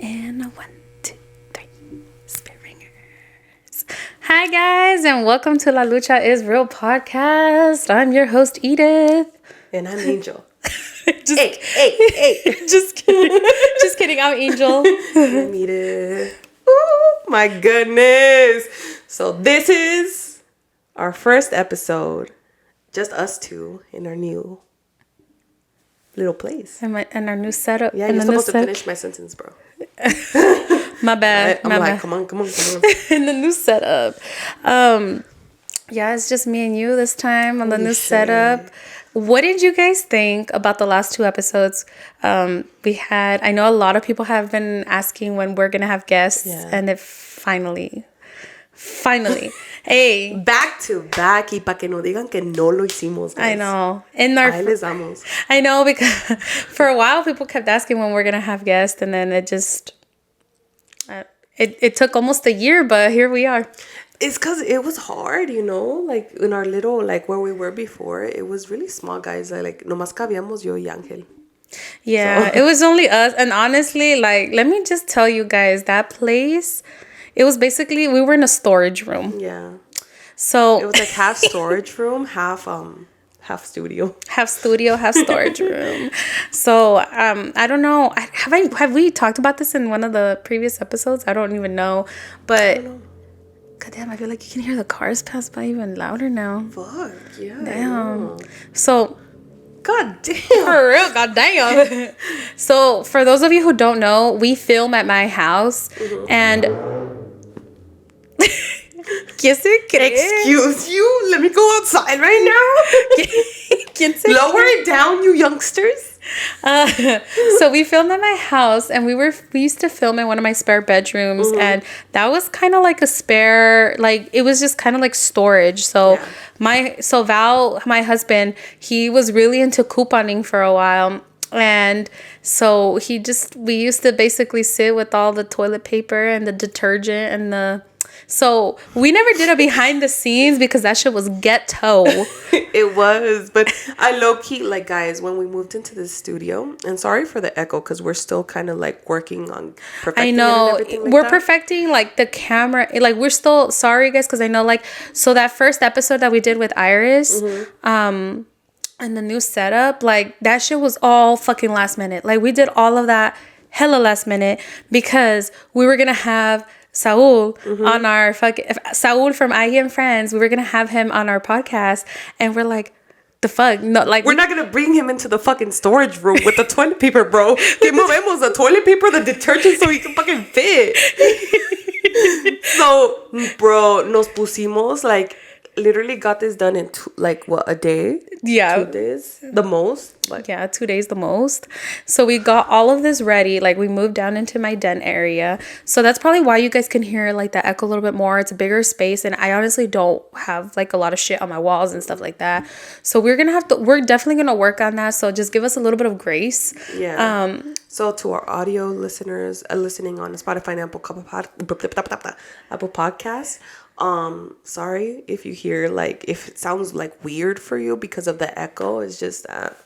And a 1, 2, 3. Spit ringers. Hi, guys, and welcome to La Lucha is Real podcast. I'm your host, Edith. And I'm Angel. Hey. Just kidding. Just kidding. I'm Angel. I'm Edith. Oh, my goodness. So this is our first episode. Just us two in our new little place. And our new setup. Yeah, you're supposed to finish my sentence, bro. My bad. I'm my like, bad. come on. In the new setup. Yeah, it's just me and you this time on the new setup. What did you guys think about the last 2 episodes? I know a lot of people have been asking when we're gonna have guests, and it finally. Hey, back to back, y pa que no digan que no lo hicimos, guys. I know. Ahí les damos. I know, because for a while people kept asking when we're gonna have guests, and then it just it took almost a year, but here we are. It's because it was hard, like in our little, like where we were before, it was really small, guys. Like nomás cabíamos yo y Ángel. Yeah, so. It was only us. And honestly, like, let me just tell you guys, that place, it was basically, we were in a storage room. Yeah. So it was like half storage room, half studio. Half studio, half storage room. So, I don't know. Have we talked about this in one of the previous episodes? I don't even know. But I don't know. God damn, I feel like you can hear the cars pass by even louder now. Fuck, yeah. Damn. So, God damn. For real, god damn. So, for those of you who don't know, we film at my house. Mm-hmm. And... Excuse you? Let me go outside right now. Lower it down, you youngsters. So we filmed at my house, and we used to film in one of my spare bedrooms, mm-hmm. and that was kind of like a spare, like it was just kind of like storage. So Val, my husband, he was really into couponing for a while. And so we used to basically sit with all the toilet paper and the detergent and so we never did a behind the scenes because that shit was ghetto. It was, but I low-key, like, guys, when we moved into the studio, and sorry for the echo because we're still kind of like working on perfecting. I know, it and everything like we're that. Perfecting like the camera, like we're still sorry guys because I know like so that first episode that we did with Iris, mm-hmm. And the new setup, like that shit was all fucking last minute. Like we did all of that hella last minute because we were gonna have Saul, mm-hmm. on our Saul from I and Friends. We were gonna have him on our podcast, and we're like, the fuck, no, like we're not gonna bring him into the fucking storage room with the toilet paper, bro. Que movemos the toilet paper, the detergent, so he can fucking fit. So, bro, nos pusimos like. Literally got this done in a day? Yeah. 2 days? The most? Yeah, 2 days the most. So we got all of this ready. Like we moved down into my den area. So that's probably why you guys can hear like the echo a little bit more. It's a bigger space, and I honestly don't have like a lot of shit on my walls and stuff like that. So we're definitely gonna work on that. So just give us a little bit of grace. Yeah. So to our audio listeners listening on Spotify and Apple Podcasts, sorry if you hear like if it sounds like weird for you because of the echo. It's just that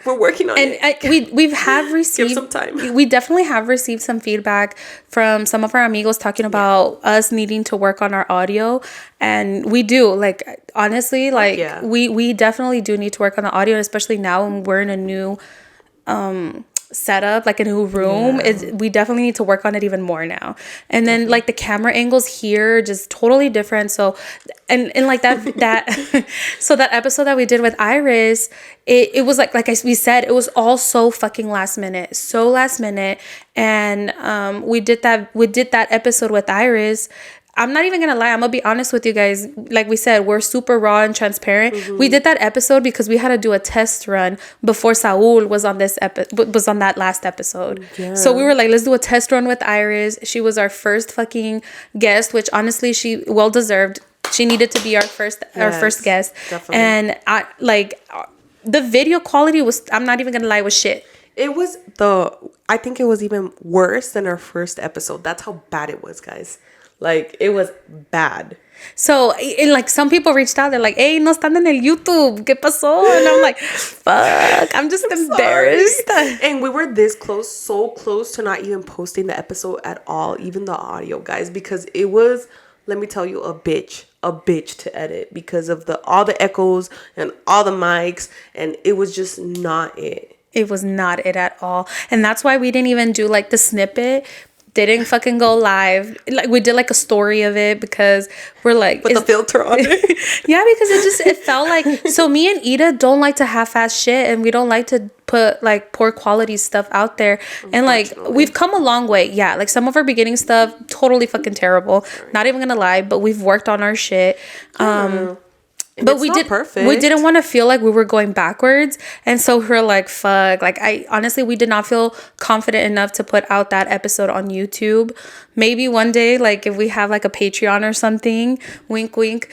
we're working on it, and we have received give some time. We definitely have received some feedback from some of our amigos talking about us needing to work on our audio, and we do, like, honestly, like we definitely do need to work on the audio, especially now when we're in a new setup, like a new room. We definitely need to work on it even more now. And then like the camera angles here just totally different. So and like that so that episode that we did with Iris, it was like we said, it was all so fucking last minute, and we did that episode with Iris. I'm not even gonna lie, I'm gonna be honest with you guys. Like we said, we're super raw and transparent. Mm-hmm. We did that episode because we had to do a test run before Saul was on that last episode. Yeah. So we were like, let's do a test run with Iris. She was our first fucking guest, which honestly she well deserved. She needed to be our first guest. Definitely. And the video quality was, I'm not even gonna lie, was shit. I think it was even worse than our first episode. That's how bad it was, guys. Like, it was bad. So, and like some people reached out, they're like, hey, no están en el YouTube, ¿qué pasó? And I'm like, fuck, I'm just embarrassed. And we were this close, so close to not even posting the episode at all, even the audio, guys, because it was, let me tell you, a bitch to edit because of all the echoes and all the mics, and it was just not it. It was not it at all. And that's why we didn't even do like the snippet. Didn't fucking go live. Like we did like a story of it because we're like with the filter on it. Yeah, because it felt like, so me and Ida don't like to half-ass shit, and we don't like to put like poor quality stuff out there. And like we've come a long way. Yeah, like some of our beginning stuff totally fucking terrible. Not even gonna lie, but we've worked on our shit. But we didn't want to feel like we were going backwards, and so we're like, fuck, like we did not feel confident enough to put out that episode on YouTube. Maybe one day, like if we have like a Patreon or something, wink wink,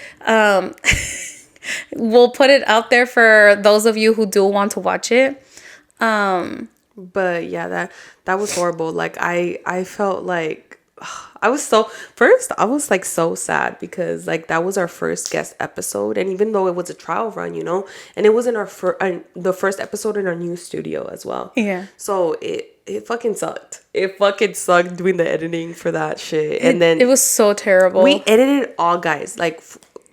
we'll put it out there for those of you who do want to watch it. But yeah, that was horrible. Like I felt like I was like so sad because like that was our first guest episode, and even though it was a trial run, and it wasn't the first episode in our new studio as well. Yeah. So it fucking sucked. It fucking sucked doing the editing for that shit, and then it was so terrible. We edited all, guys, like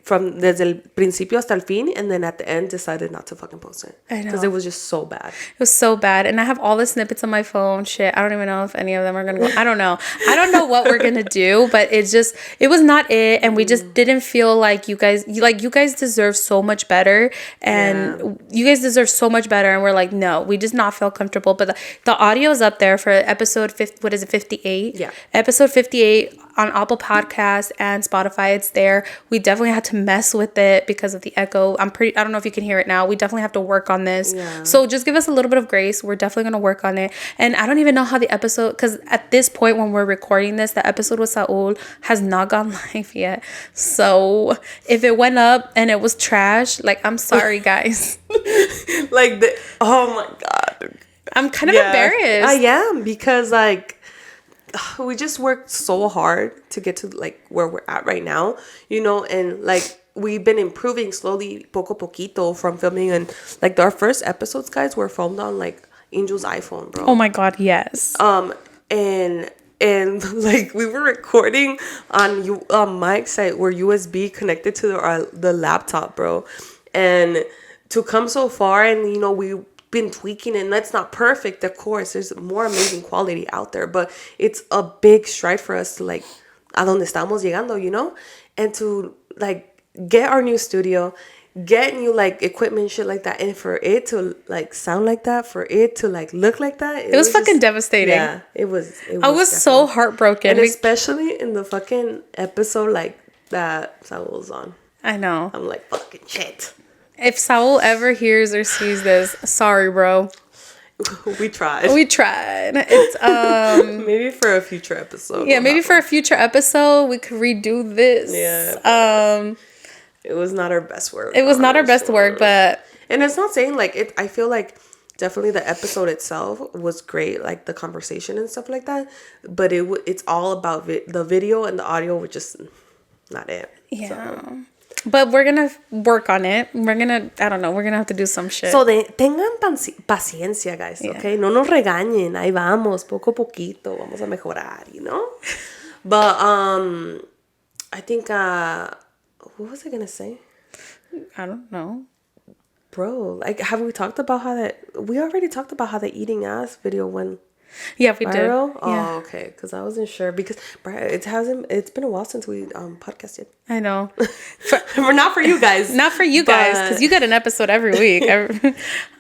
from desde el principio hasta el fin, and then at the end decided not to fucking post it. I know. Because it was just so bad. It was so bad. And I have all the snippets on my phone. Shit, I don't even know if any of them are going to go. I don't know. I don't know what we're going to do, but it was not it. And we just didn't feel like you guys deserve so much better. And you guys deserve so much better. And we're like, no, we just not feel comfortable. But the audio is up there for episode 58? Yeah. Episode 58 on Apple Podcasts and Spotify. It's there. We definitely had to mess with it because of the echo. I don't know if you can hear it now. We definitely have to work on this. Yeah. So just give us a little bit of grace. We're definitely going to work on it. And I don't even know how the episode, because at this point when we're recording this, the episode with Saul has not gone live yet. So if it went up and it was trash, like, I'm sorry, guys. Like, oh my God. I'm kind of embarrassed. I am, because like, we just worked so hard to get to like where we're at right now, and like we've been improving slowly, poco poquito, from filming, and like our first episodes, guys, were filmed on like Angel's iPhone, bro. Oh my God, yes. And like we were recording on mics that were USB connected to the laptop, bro, and to come so far, and we been tweaking, and that's not perfect, of course. There's more amazing quality out there, but it's a big stride for us to like a donde estamos llegando, and to like get our new studio, get new like equipment, shit like that, and for it to like sound like that, for it to like look like that, it was fucking devastating. Yeah, it was I was so heartbroken, and especially in the fucking episode like that Saul was on. I know. I'm like, fucking shit. If Saul ever hears or sees this, sorry, bro. We tried. It's maybe for a future episode. Yeah, maybe for a future episode we could redo this. Yeah. It was not our best work. It was not our best work, but and it's not saying like it. I feel like definitely the episode itself was great, like the conversation and stuff like that. But it's all about the video and the audio, which is not it. Yeah. So. But we're gonna work on it. We're gonna have to do some shit. So tengan paciencia, guys, yeah. Okay? No nos regañen. Ahí vamos, poco a poquito. Vamos a mejorar, But, I think, what was I gonna say? I don't know. Bro, like, have we talked about we already talked about how the eating ass video went Yeah, we viral? did. Oh, yeah. Okay, because I wasn't sure, because it's been a while since we podcasted. I know. Not for you guys. Not for you guys, because you get an episode every week.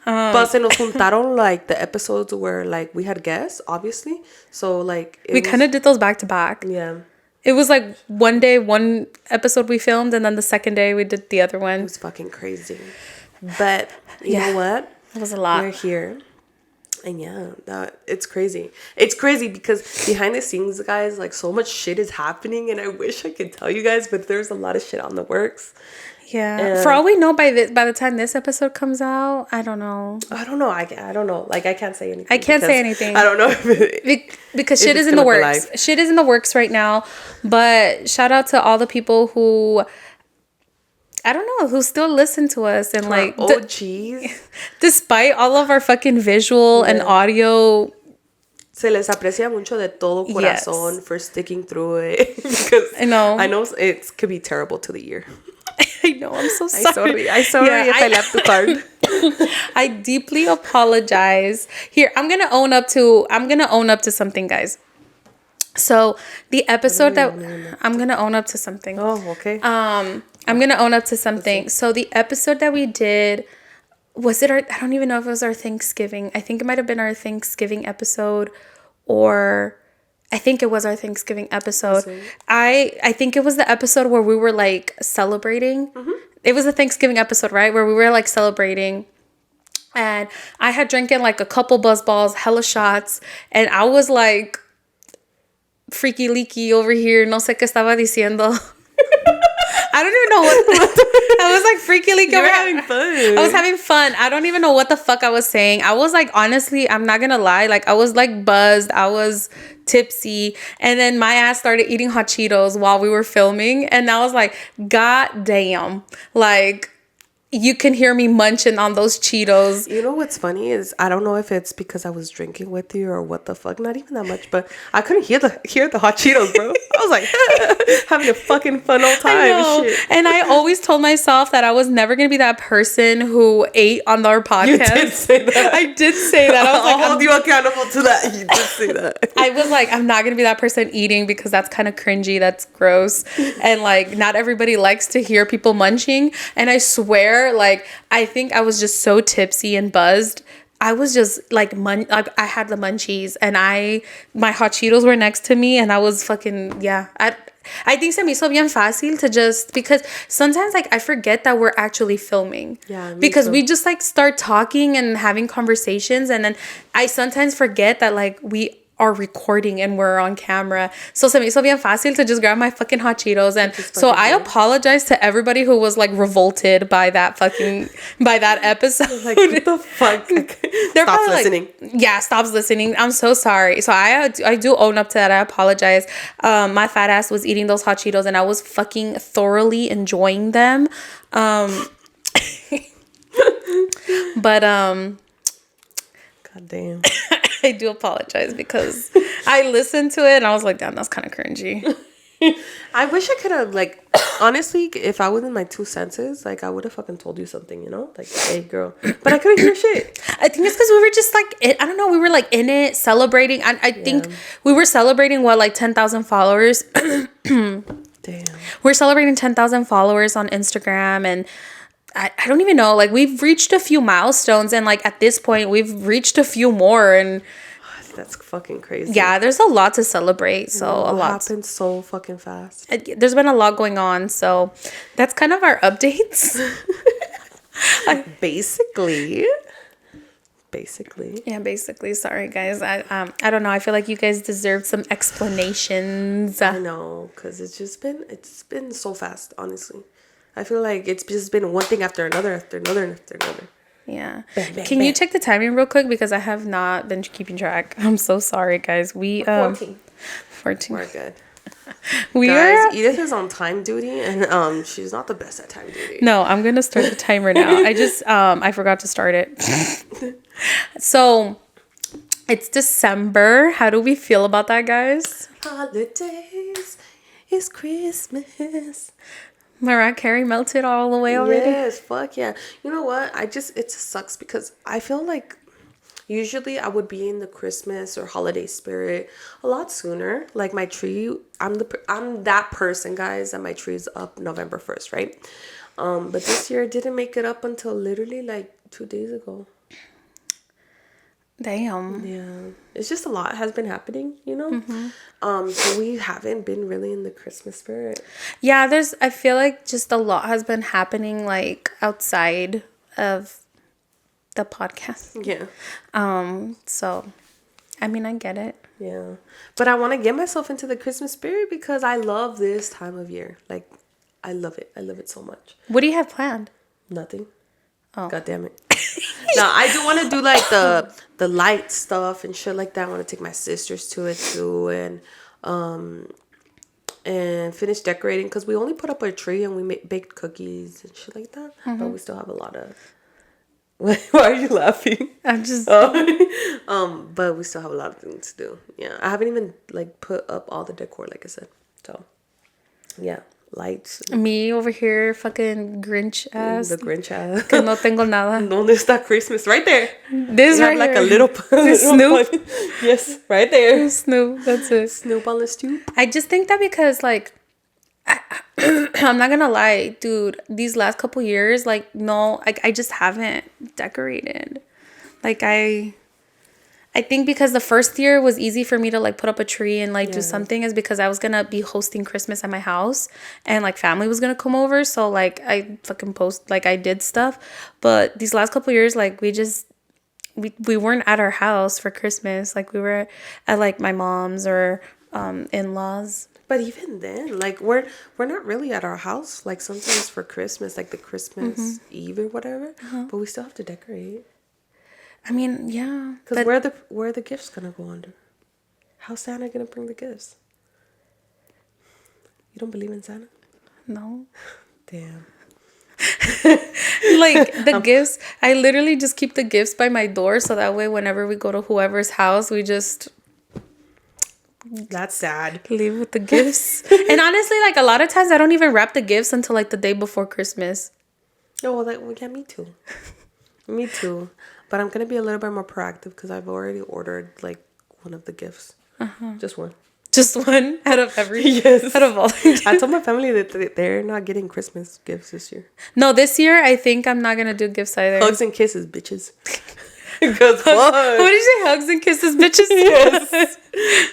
But se nos juntaron like the episodes where like we had guests, obviously. So like we kind of did those back to back. Yeah. It was like one day, one episode we filmed, and then the second day we did the other one. It was fucking crazy. But you know what? It was a lot. We're here. And yeah, it's crazy. It's crazy because behind the scenes, guys, like so much shit is happening, and I wish I could tell you guys, but there's a lot of shit on the works. Yeah. And for all we know, by the time this episode comes out, I don't know. I don't know. I don't know. Like I can't say anything. I can't say anything. I don't know if because shit is in the works. Shit is in the works right now. But shout out to all the people who, I don't know, who still listen to us and like OGs. Despite all of our fucking visual and audio. Se les aprecia mucho de todo corazón for sticking through it. Because I know it could be terrible to the ear. I know, I'm so sorry. I'm sorry if I left the card. I deeply apologize. Here, I'm gonna own up to something, guys. So the episode I'm gonna own up to something. Oh, okay. I'm gonna own up to something. So the episode that we did, was it I don't even know if it was our Thanksgiving. I think it might have been our Thanksgiving episode, or I think it was our Thanksgiving episode. I think it was the episode where we were like celebrating. Mm-hmm. It was a Thanksgiving episode, right? Where we were like celebrating. And I had drinking like a couple buzz balls, hella shots. And I was like freaky leaky over here. No sé qué estaba diciendo. I don't even know what I was like freaky leaky. You were having fun. I was having fun. I don't even know what the fuck I was saying. I was like, honestly, I'm not gonna lie. Like I was like buzzed. I was tipsy. And then my ass started eating hot Cheetos while we were filming. And I was like, God damn. Like, you can hear me munching on those Cheetos. You know what's funny is I don't know if it's because I was drinking with you or what the fuck. Not even that much, but I couldn't hear the hot Cheetos, bro. I was like having a fucking fun old time. I know. Shit. And I always told myself that I was never gonna be that person who ate on our podcast. You did say that. I did say that. I was like, I'll hold you accountable to that. You did say that. I was like, I'm not gonna be that person eating because that's kind of cringy. That's gross. And like, not everybody likes to hear people munching. And I swear, like, I think I was just so tipsy and buzzed. I was just like, I had the munchies and my hot Cheetos were next to me and I was fucking, yeah. I think se me hizo bien fácil to just, because sometimes like I forget that we're actually filming. Yeah. Because we just like start talking and having conversations, and then I sometimes forget that like we are recording and we're on camera. So se me hizo bien fácil to just grab my fucking hot Cheetos. And so I apologize to everybody who was like revolted by that episode. Like, what the fuck? They're Stops listening. Like, yeah, stops listening. I'm so sorry. So I do own up to that. I apologize. My fat ass was eating those hot Cheetos and I was fucking thoroughly enjoying them. But God damn. I do apologize because I listened to it and I was like, damn, that's kind of cringy. I wish I could have, like, honestly, if I was in my two senses, like, I would have fucking told you something, you know? Like, hey, girl. But I couldn't hear shit. I think it's because we were just, like, I don't know, we were, like, in it, celebrating. I think we were celebrating, like, 10,000 followers. Damn. We're celebrating 10,000 followers on Instagram, and I don't even know. Like, we've reached a few milestones, and, like, at this point, we've reached a few more, and that's fucking crazy. Yeah, there's a lot to celebrate. So a lot happened so fucking fast. There's been a lot going on. So that's kind of our updates. Basically. Yeah, basically. Sorry, guys. I don't know. I feel like you guys deserve some explanations. I know, because it's been so fast, honestly. I feel like it's just been one thing after another. Yeah. Can you check the timing real quick? Because I have not been keeping track. I'm so sorry, guys. 14. We're good. Guys, Edith is on time duty, and she's not the best at time duty. No, I'm gonna start the timer now. I forgot to start it. So it's December. How do we feel about that, guys? Holidays. It's Christmas. Mariah Carey melted all the way already. Yes, fuck yeah. You know what? it just sucks because I feel like usually I would be in the Christmas or holiday spirit a lot sooner. Like my tree, I'm that person, guys, and my tree is up November 1st, right? But this year it didn't make it up until literally like 2 days ago. Damn. Yeah. It's just a lot has been happening, you know? Mm-hmm. So we haven't been really in the Christmas spirit. Yeah, I feel like just a lot has been happening like outside of the podcast. Yeah. So, I mean, I get it. Yeah. But I want to get myself into the Christmas spirit because I love this time of year. Like, I love it. I love it so much. What do you have planned? Nothing. Oh. God damn it. No, I do want to do like the light stuff and shit like that. I want to take my sisters to it too and finish decorating because we only put up a tree and we baked cookies and shit like that. But we still have a lot of. Why are you laughing? I'm just. But we still have a lot of things to do. Yeah, I haven't even like put up all the decor, like I said. So, yeah, lights. Me over here, fucking Grinch ass. The Grinch ass. Que no tengo nada. ¿Dónde está Christmas? Right there. This You right have like here. a little Snoop. Yes, right there. Snoop. That's it. Snoop on the stoop. I just think that because like. I'm not gonna lie, dude. These last couple years, like, no, like I just haven't decorated. Like I think because the first year was easy for me to like put up a tree and like do something is because I was gonna be hosting Christmas at my house and like family was gonna come over. So like I fucking I did stuff. But these last couple years, like we weren't at our house for Christmas. Like we were at like my mom's or in-laws. But even then, like we're not really at our house. Like sometimes for Christmas, like the Christmas Eve or whatever. But we still have to decorate. I mean, yeah. Because where are the gifts gonna go under? How's Santa gonna bring the gifts? You don't believe in Santa? No. Damn. Like the gifts, I literally just keep the gifts by my door so that way whenever we go to whoever's house, we just. That's sad. Leave with the gifts. And honestly, like a lot of times I don't even wrap the gifts until like the day before Christmas. Oh, well, yeah, me too. Me too. But I'm going to be a little bit more proactive because I've already ordered like one of the gifts. Just one. Just one out of every. Yes. Out of all. I told my family that they're not getting Christmas gifts this year. No, this year I think I'm not going to do gifts either. Hugs and kisses, bitches. Because fuck. What did you say? Hugs and kisses, bitches? Yes.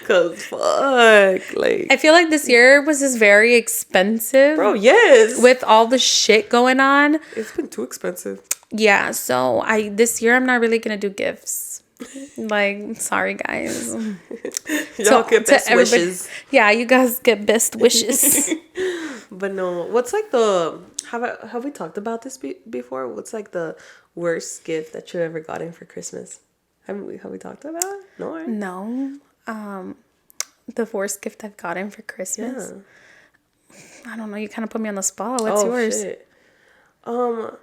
Because fuck. Like, I feel like this year was just very expensive. bro, yes. With all the shit going on. It's been too expensive. Yeah, so this year I'm not really gonna do gifts. Like, sorry guys. Y'all get best wishes. Yeah, you guys get best wishes. But no, what's like have we talked about this before? What's like the worst gift that you've ever gotten for Christmas? Have we talked about it? No, right? No. The worst gift I've gotten for Christmas. Yeah. I don't know. You kind of put me on the spot. What's yours? Shit. Well,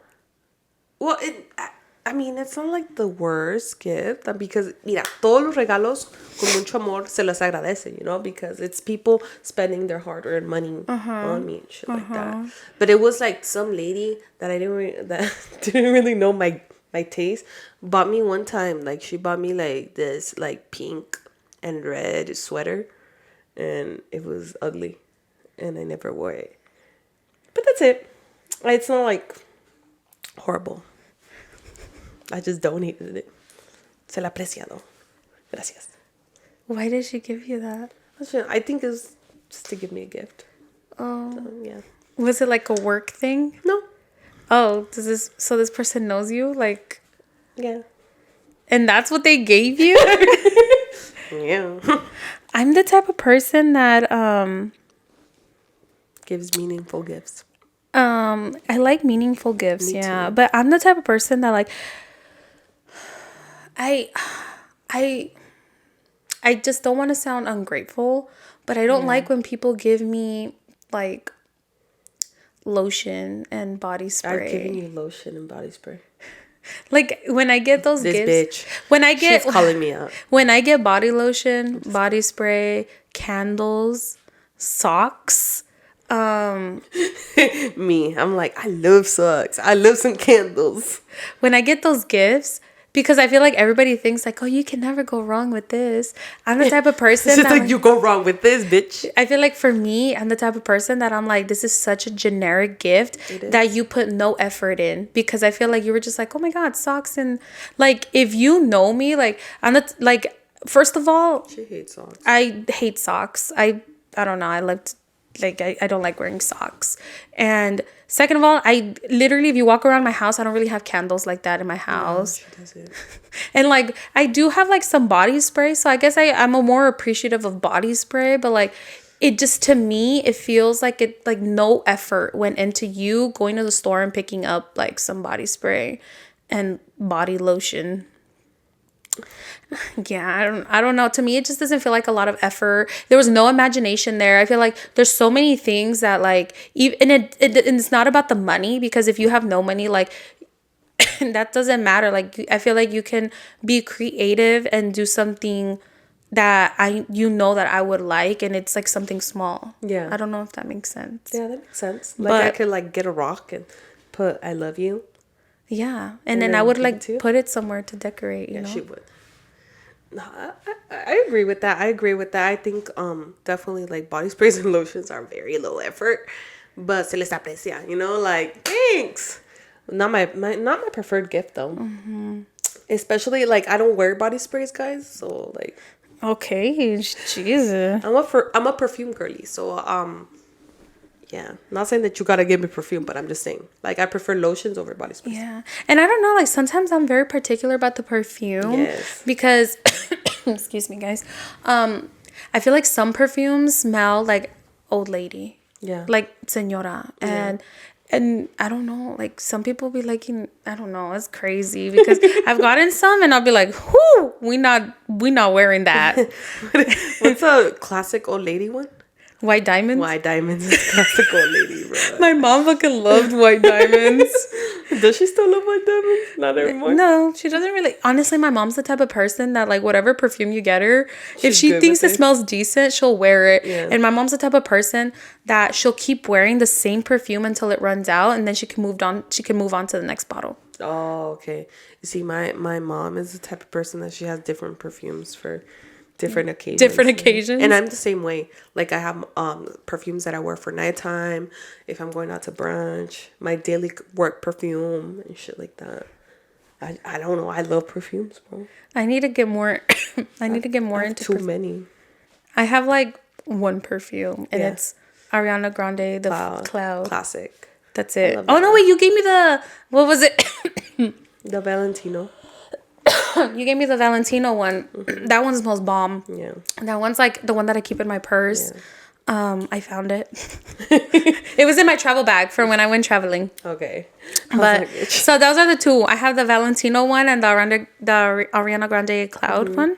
I mean, it's not like the worst gift because, mira, todos los regalos con mucho amor se los agradece, you know, because it's people spending their hard-earned money on me and shit like that. But it was like some lady that that didn't really know my taste bought me one time. Like, she bought me like this like pink and red sweater, and it was ugly, and I never wore it. But that's it. It's not like horrible. I just donated it. Se la apreciado. Gracias. Why did she give you that? I think it's just to give me a gift. Oh. So, yeah. Was it like a work thing? No. Oh, so this person knows you? Like. Yeah. And that's what they gave you? Yeah. I'm the type of person that gives meaningful gifts. I like meaningful gifts, Me yeah. too. But I'm the type of person that like I just don't want to sound ungrateful, but I don't like when people give me like lotion and body spray. I've given you lotion and body spray. Like when I get those This gifts, bitch. She's calling me out. When I get body lotion, body spray, candles, socks, Me, I'm like, I love socks. I love some candles. when I get those gifts, because I feel like everybody thinks like, oh, you can never go wrong with this. I'm the type of person It's just that like, you go wrong with this, bitch. I feel like for me, I'm the type of person that I'm like, this is such a generic gift that you put no effort in, because I feel like you were just like, oh my God, socks. And like, if you know me, like, I'm not like, first of all, She hates socks. I hate socks. I don't know. I like like I don't like wearing socks. And second of all, I literally, if you walk around my house, I don't really have candles like that in my house. No, she doesn't. And like I do have like some body spray, so I guess I'm a more appreciative of body spray, but like it just, to me, it feels like it, like no effort went into you going to the store and picking up like some body spray and body lotion. Yeah, I don't know. To me, it just doesn't feel like a lot of effort. There was no imagination there. I feel like there's so many things that like, even, and it's not about the money, because if you have no money, like that doesn't matter. Like I feel like you can be creative and do something that that I would like, and it's like something small. Yeah. I don't know if that makes sense. Yeah, that makes sense. Like I could like get a rock and put "I love you." Yeah, and then I would like put it somewhere to decorate. You know, she would. No, I agree with that. I think definitely like body sprays and lotions are very low effort, but se les aprecia. You know, like thanks. Not my preferred gift though. Mm-hmm. Especially like I don't wear body sprays, guys. So like. Okay, Jesus. I'm a perfume girly, so yeah. Not saying that you gotta give me perfume, but I'm just saying, like, I prefer lotions over body sprays. Yeah, and I don't know, like sometimes I'm very particular about the perfume. Yes. Because, excuse me, guys. I feel like some perfumes smell like old lady. Yeah. Like senora, and I don't know, like some people be liking, I don't know, it's crazy because I've gotten some and I'll be like, whoo, we not wearing that. What's a classic old lady one? White diamonds? White diamonds is classic old lady, bro. My mom fucking loved white diamonds. Does she still love white diamonds? Not anymore. No, she doesn't really. Honestly, my mom's the type of person that like whatever perfume you get her, if she thinks it smells decent, she'll wear it. Yeah. And my mom's the type of person that she'll keep wearing the same perfume until it runs out, and then she can move on to the next bottle. Oh, okay. You see, my mom is the type of person that she has different perfumes for different occasions. And I'm the same way. Like I have perfumes that I wear for nighttime, if I'm going out to brunch, my daily work perfume and shit like that. I don't know. I love perfumes, bro. I need to get more into too many. I have like one perfume and it's Ariana Grande, the Cloud. Classic. That's it. Oh no, wait, you gave me what was it? The Valentino. You gave me the Valentino one. Mm-hmm. That one smells bomb. Yeah. That one's like the one that I keep in my purse. Yeah. I found it. It was in my travel bag from when I went traveling. Okay. But so those are the two. I have the Valentino one and the Ariana Grande Cloud one.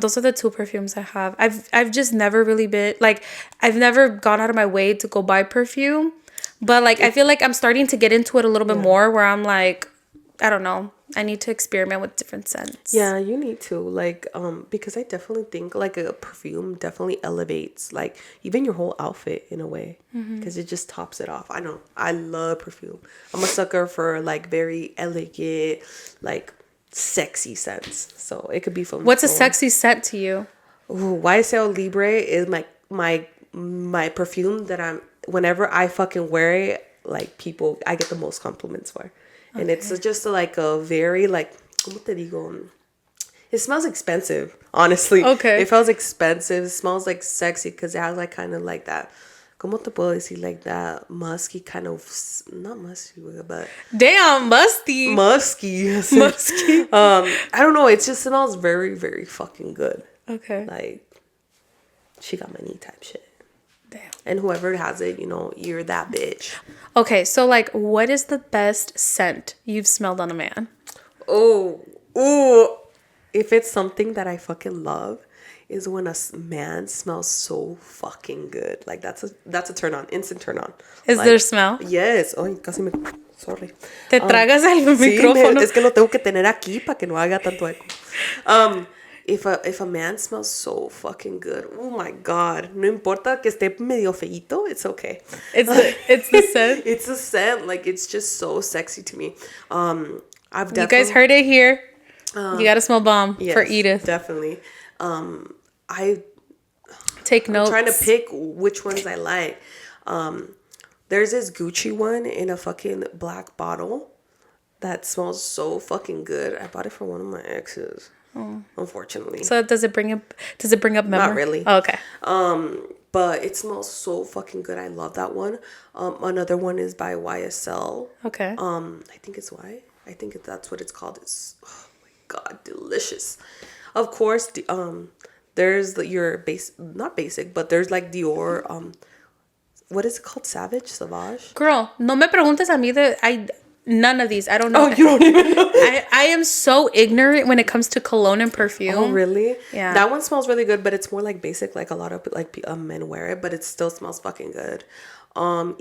Those are the two perfumes I have. I've just never really been like, I've never gone out of my way to go buy perfume. But like I feel like I'm starting to get into it a little bit more, where I'm like, I don't know, I need to experiment with different scents. Yeah, you need to, like, because I definitely think like a perfume definitely elevates like even your whole outfit in a way, because it just tops it off. I love perfume. I'm a sucker for like very elegant, like sexy scents. So it could be from. What's a sexy scent to you? YSL Libre is my perfume that whenever I fucking wear it, like I get the most compliments for. Okay. And it's just like a very like, ¿cómo te digo? It smells expensive, honestly. Okay. It smells expensive. It smells like sexy because it has like kind of like that, ¿cómo te puedo decir? Like that musky kind of, not musky, but. Damn, musty. Musky. I don't know. It just smells very, very fucking good. Okay. Like, she got money type shit. Damn. And whoever has it, you're that bitch. Okay, so like, what is the best scent you've smelled on a man? Oh, if it's something that I fucking love, is when a man smells so fucking good. Like that's a turn on, instant turn on. Is like, there smell? Yes. Ay, casi me. Sorry. Te tragas el micrófono. Es que lo tengo que tener aquí para que no haga tanto eco. If a man smells so fucking good, oh my god, no importa que esté medio feíto, it's okay. It's the scent. It's a scent, like it's just so sexy to me. You guys heard it here. You gotta smell bomb for Edith. Definitely. I take notes. I'm trying to pick which ones I like. There's this Gucci one in a fucking black bottle that smells so fucking good. I bought it for one of my exes. Unfortunately. So does it bring up memory? Not really. Oh, okay. but it smells so fucking good. I love that one. Another one is by YSL. Okay. I think it's Y. I think that's what it's called. It's, oh my god, delicious. Of course, there's your not basic, but there's like Dior. What is it called? Savage. Girl, no me preguntes a mí none of these. I don't know. Oh, you don't even know. I am so ignorant when it comes to cologne and perfume. Oh, really? Yeah. That one smells really good, but it's more like basic. Like a lot of men wear it, but it still smells fucking good.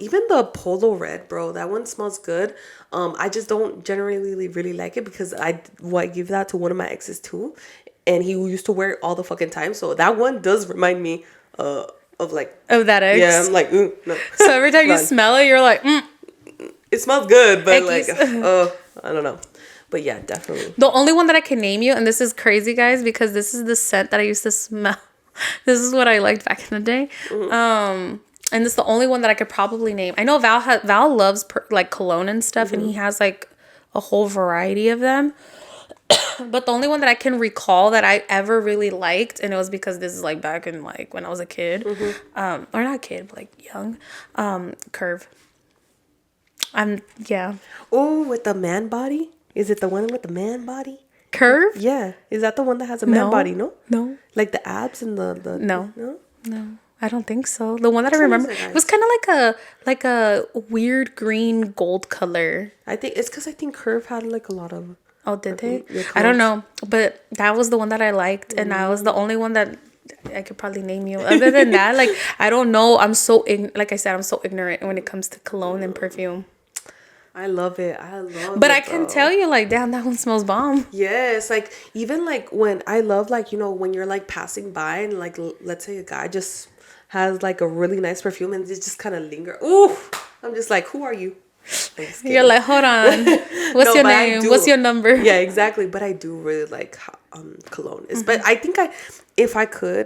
Even the Polo Red, bro, that one smells good. I just don't generally really like it because I give that to one of my exes too, and he used to wear it all the fucking time. So that one does remind me of that ex. Yeah, I'm like, ooh, no. So every time you smell it, you're like, It smells good, but X. I don't know. But yeah, definitely. The only one that I can name you, and this is crazy, guys, because this is the scent that I used to smell. This is what I liked back in the day. Mm-hmm. And this is the only one that I could probably name. I know Val loves like cologne and stuff, and he has like a whole variety of them. But the only one that I can recall that I ever really liked, and it was because this is like back in like when I was a kid, or not kid, but like young, Curve. Yeah. Oh, with the man body? Is it the one with the man body? Curve? Yeah. Is that the one that has a man body, no? No. Like the abs and the No. No? No. I don't think so. The one that I remember, it was kind of like a weird green gold color. I think it's because I think Curve had like a lot of. Oh, did they? I don't know, but that was the one that I liked, and that was the only one that I could probably name you. Other than that, like I don't know. I'm so like I said, I'm so ignorant when it comes to cologne and perfume. I love it. But I can tell you, like, damn, that one smells bomb. Yes, like even like when I love like when you're like passing by and like let's say a guy just has like a really nice perfume and it just kind of linger. Ooh, I'm just like, who are you? You're like, hold on, what's your name? What's your number? Yeah, exactly. But I do really like cologne. But I think if I could,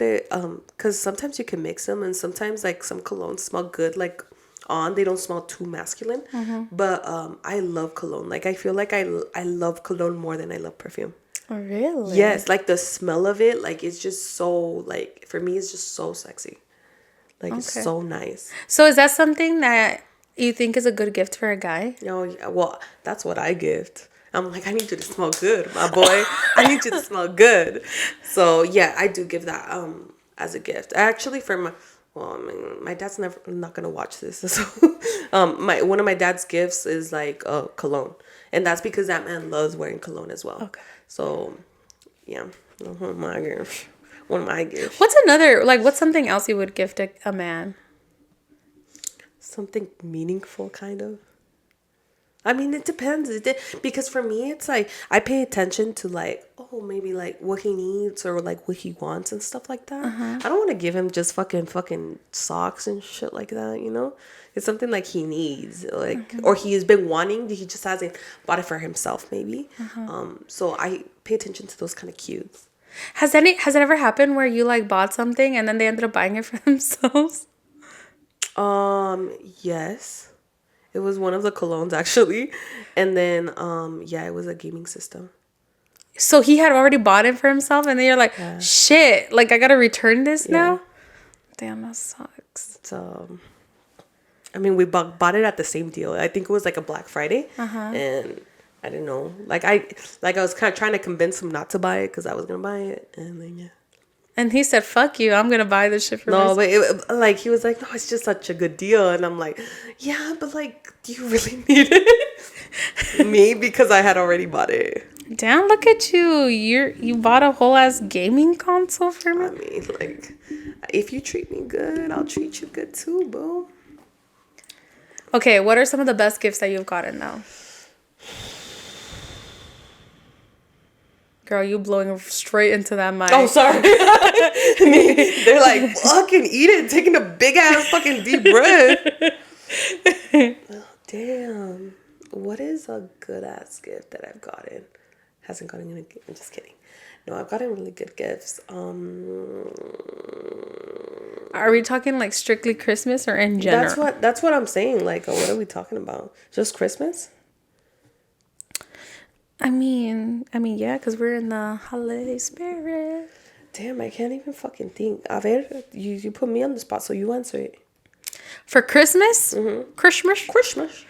because sometimes you can mix them, and sometimes like some colognes smell good, like they don't smell too masculine. But I love cologne. Like I feel like I love cologne more than I love perfume. Oh, really? Yes, like the smell of it, like it's just so like for me, it's just so sexy. Like it's so nice. So is that something that you think is a good gift for a guy? Oh, yeah. Well, that's what I gift. I'm like, I need you to smell good, my boy. I need you to smell good. So yeah, I do give that as a gift. Actually, for my dad's not gonna watch this. So one of my dad's gifts is like cologne, and that's because that man loves wearing cologne as well. Okay. So yeah, one of my gifts. What's something else you would gift a man? Something meaningful, kind of. I mean, it depends. Because for me, it's like I pay attention to like, maybe like what he needs or like what he wants and stuff like that. I don't want to give him just fucking socks and shit like that, you know? It's something like he needs, like, or he has been wanting. He just hasn't bought it for himself, maybe. So I pay attention to those kind of cues. Has it ever happened where you like bought something and then they ended up buying it for themselves? Yes. It was one of the colognes actually. And then it was a gaming system. So he had already bought it for himself and then you're like, shit, like I gotta return this now? Damn, that sucks. So I mean, we bought it at the same deal. I think it was like a Black Friday. And I didn't know. Like I was kind of trying to convince him not to buy it because I was gonna buy it, and then And he said, "Fuck you! I'm gonna buy this shit for myself." But he was like, "No, it's just such a good deal," and I'm like, "Yeah, but like, do you really need it?" Me, because I had already bought it. Damn! Look at you! You bought a whole ass gaming console for me. I mean, like, if you treat me good, I'll treat you good too, boo. Okay, what are some of the best gifts that you've gotten now? Girl, you blowing straight into that mic. Oh, sorry. They're like, fucking eat it, taking a big ass fucking deep breath. Oh, damn. What is a good ass gift that I've gotten? Hasn't gotten any. I'm just kidding. No, I've gotten really good gifts. Are we talking like strictly Christmas or in general? That's what I'm saying. Like, what are we talking about? Just Christmas? I mean, yeah, because we're in the holiday spirit. Damn, I can't even fucking think. A ver, you put me on the spot, so you answer it. For Christmas? Christmas? Christmas.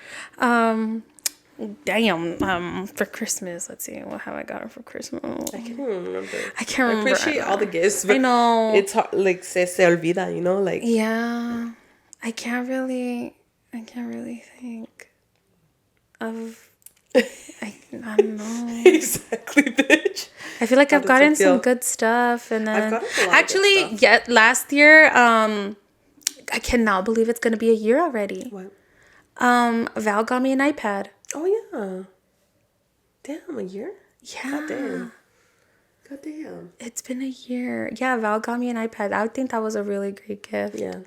For Christmas, let's see, what have I gotten for Christmas? I can't even remember. I can't remember. I appreciate all the gifts, but I know. it's hard, like se olvida, you know, like. Yeah, I can't really think of. I don't know. Exactly, bitch. I feel like I've gotten some good stuff, and then I've gotten a lot actually, of good stuff. yeah, last year, I cannot believe it's gonna be a year already. What? Val got me an iPad. Oh yeah. Damn, a year? Yeah. God damn. It's been a year. Yeah, Val got me an iPad. I think that was a really great gift. Yeah.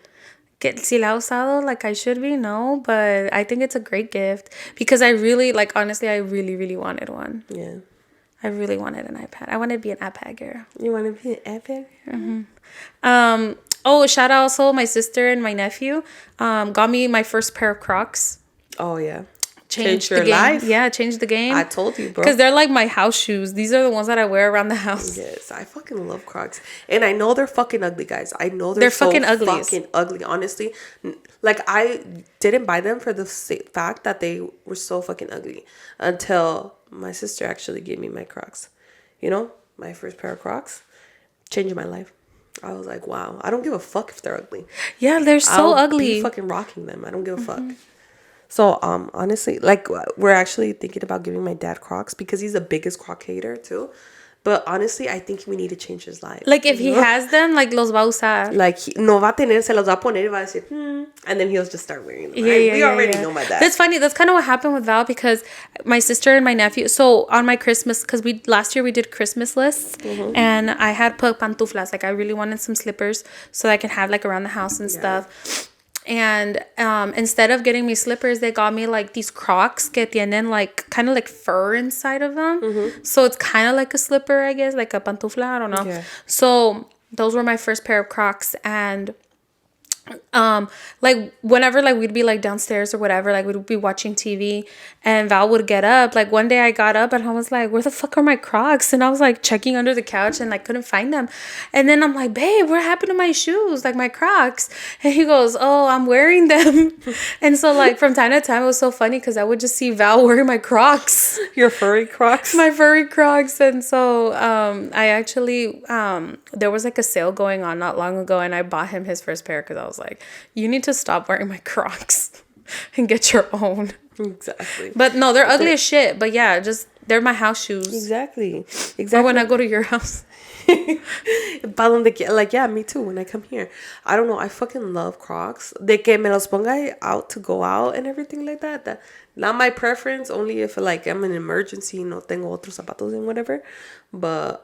Si la he usado like I should be, no, but I think it's a great gift because I really, like, honestly, I really, really wanted one. Yeah. I really wanted an iPad. I wanted to be an iPad girl. You want to be an iPad? Mm-hmm. Oh, shout out also my sister and my nephew. Got me my first pair of Crocs. Oh yeah. Changed your the game. life. Yeah, changed the game. I told you, bro. Because they're like my house shoes. These are the ones that I wear around the house. Yes, I fucking love Crocs. And I know they're fucking ugly, guys. I know they're so fucking ugly. Fucking ugly, honestly. Like, I didn't buy them for the fact that they were so fucking ugly until my sister actually gave me my Crocs. You know, my first pair of Crocs changed my life. I was like, wow, I don't give a fuck if they're ugly. Yeah, they're so ugly. Be fucking rocking them. I don't give a fuck. So, honestly, like, we're actually thinking about giving my dad Crocs because he's the biggest Croc hater, too. But honestly, I think we need to change his life. Like, if he has them, like, los va a usar. Like, no va a tener, se los va a poner y va a decir, and then he'll just start wearing them. We already know my dad. That's funny. That's kind of what happened with Val because my sister and my nephew, so on my Christmas, because last year we did Christmas lists, and I had put pantuflas. Like, I really wanted some slippers so that I can have, like, around the house and stuff. And instead of getting me slippers, they got me like these Crocs que tienen like kind of like fur inside of them. So it's kind of like a slipper, I guess, like a pantufla, I don't know. Yeah. So those were my first pair of Crocs, and like whenever like we'd be like downstairs or whatever, like we'd be watching TV and Val would get up. Like one day I got up and I was like, where the fuck are my Crocs? And I was like checking under the couch and like couldn't find them. And then I'm like, babe, what happened to my shoes? Like my Crocs? And he goes, oh, I'm wearing them. And so like from time to time it was so funny because I would just see Val wearing my Crocs. Your furry Crocs? My furry Crocs. And so I actually there was like a sale going on not long ago and I bought him his first pair because I was like, you need to stop wearing my Crocs and get your own. Exactly. But no, they're ugly as shit. But yeah, just they're my house shoes. Exactly. Or when I go to your house. Like, yeah, me too. When I come here, I don't know. I fucking love Crocs. De que me los ponga out to go out and everything like that. That not my preference. Only if like I'm in an emergency, no tengo otros zapatos and whatever. But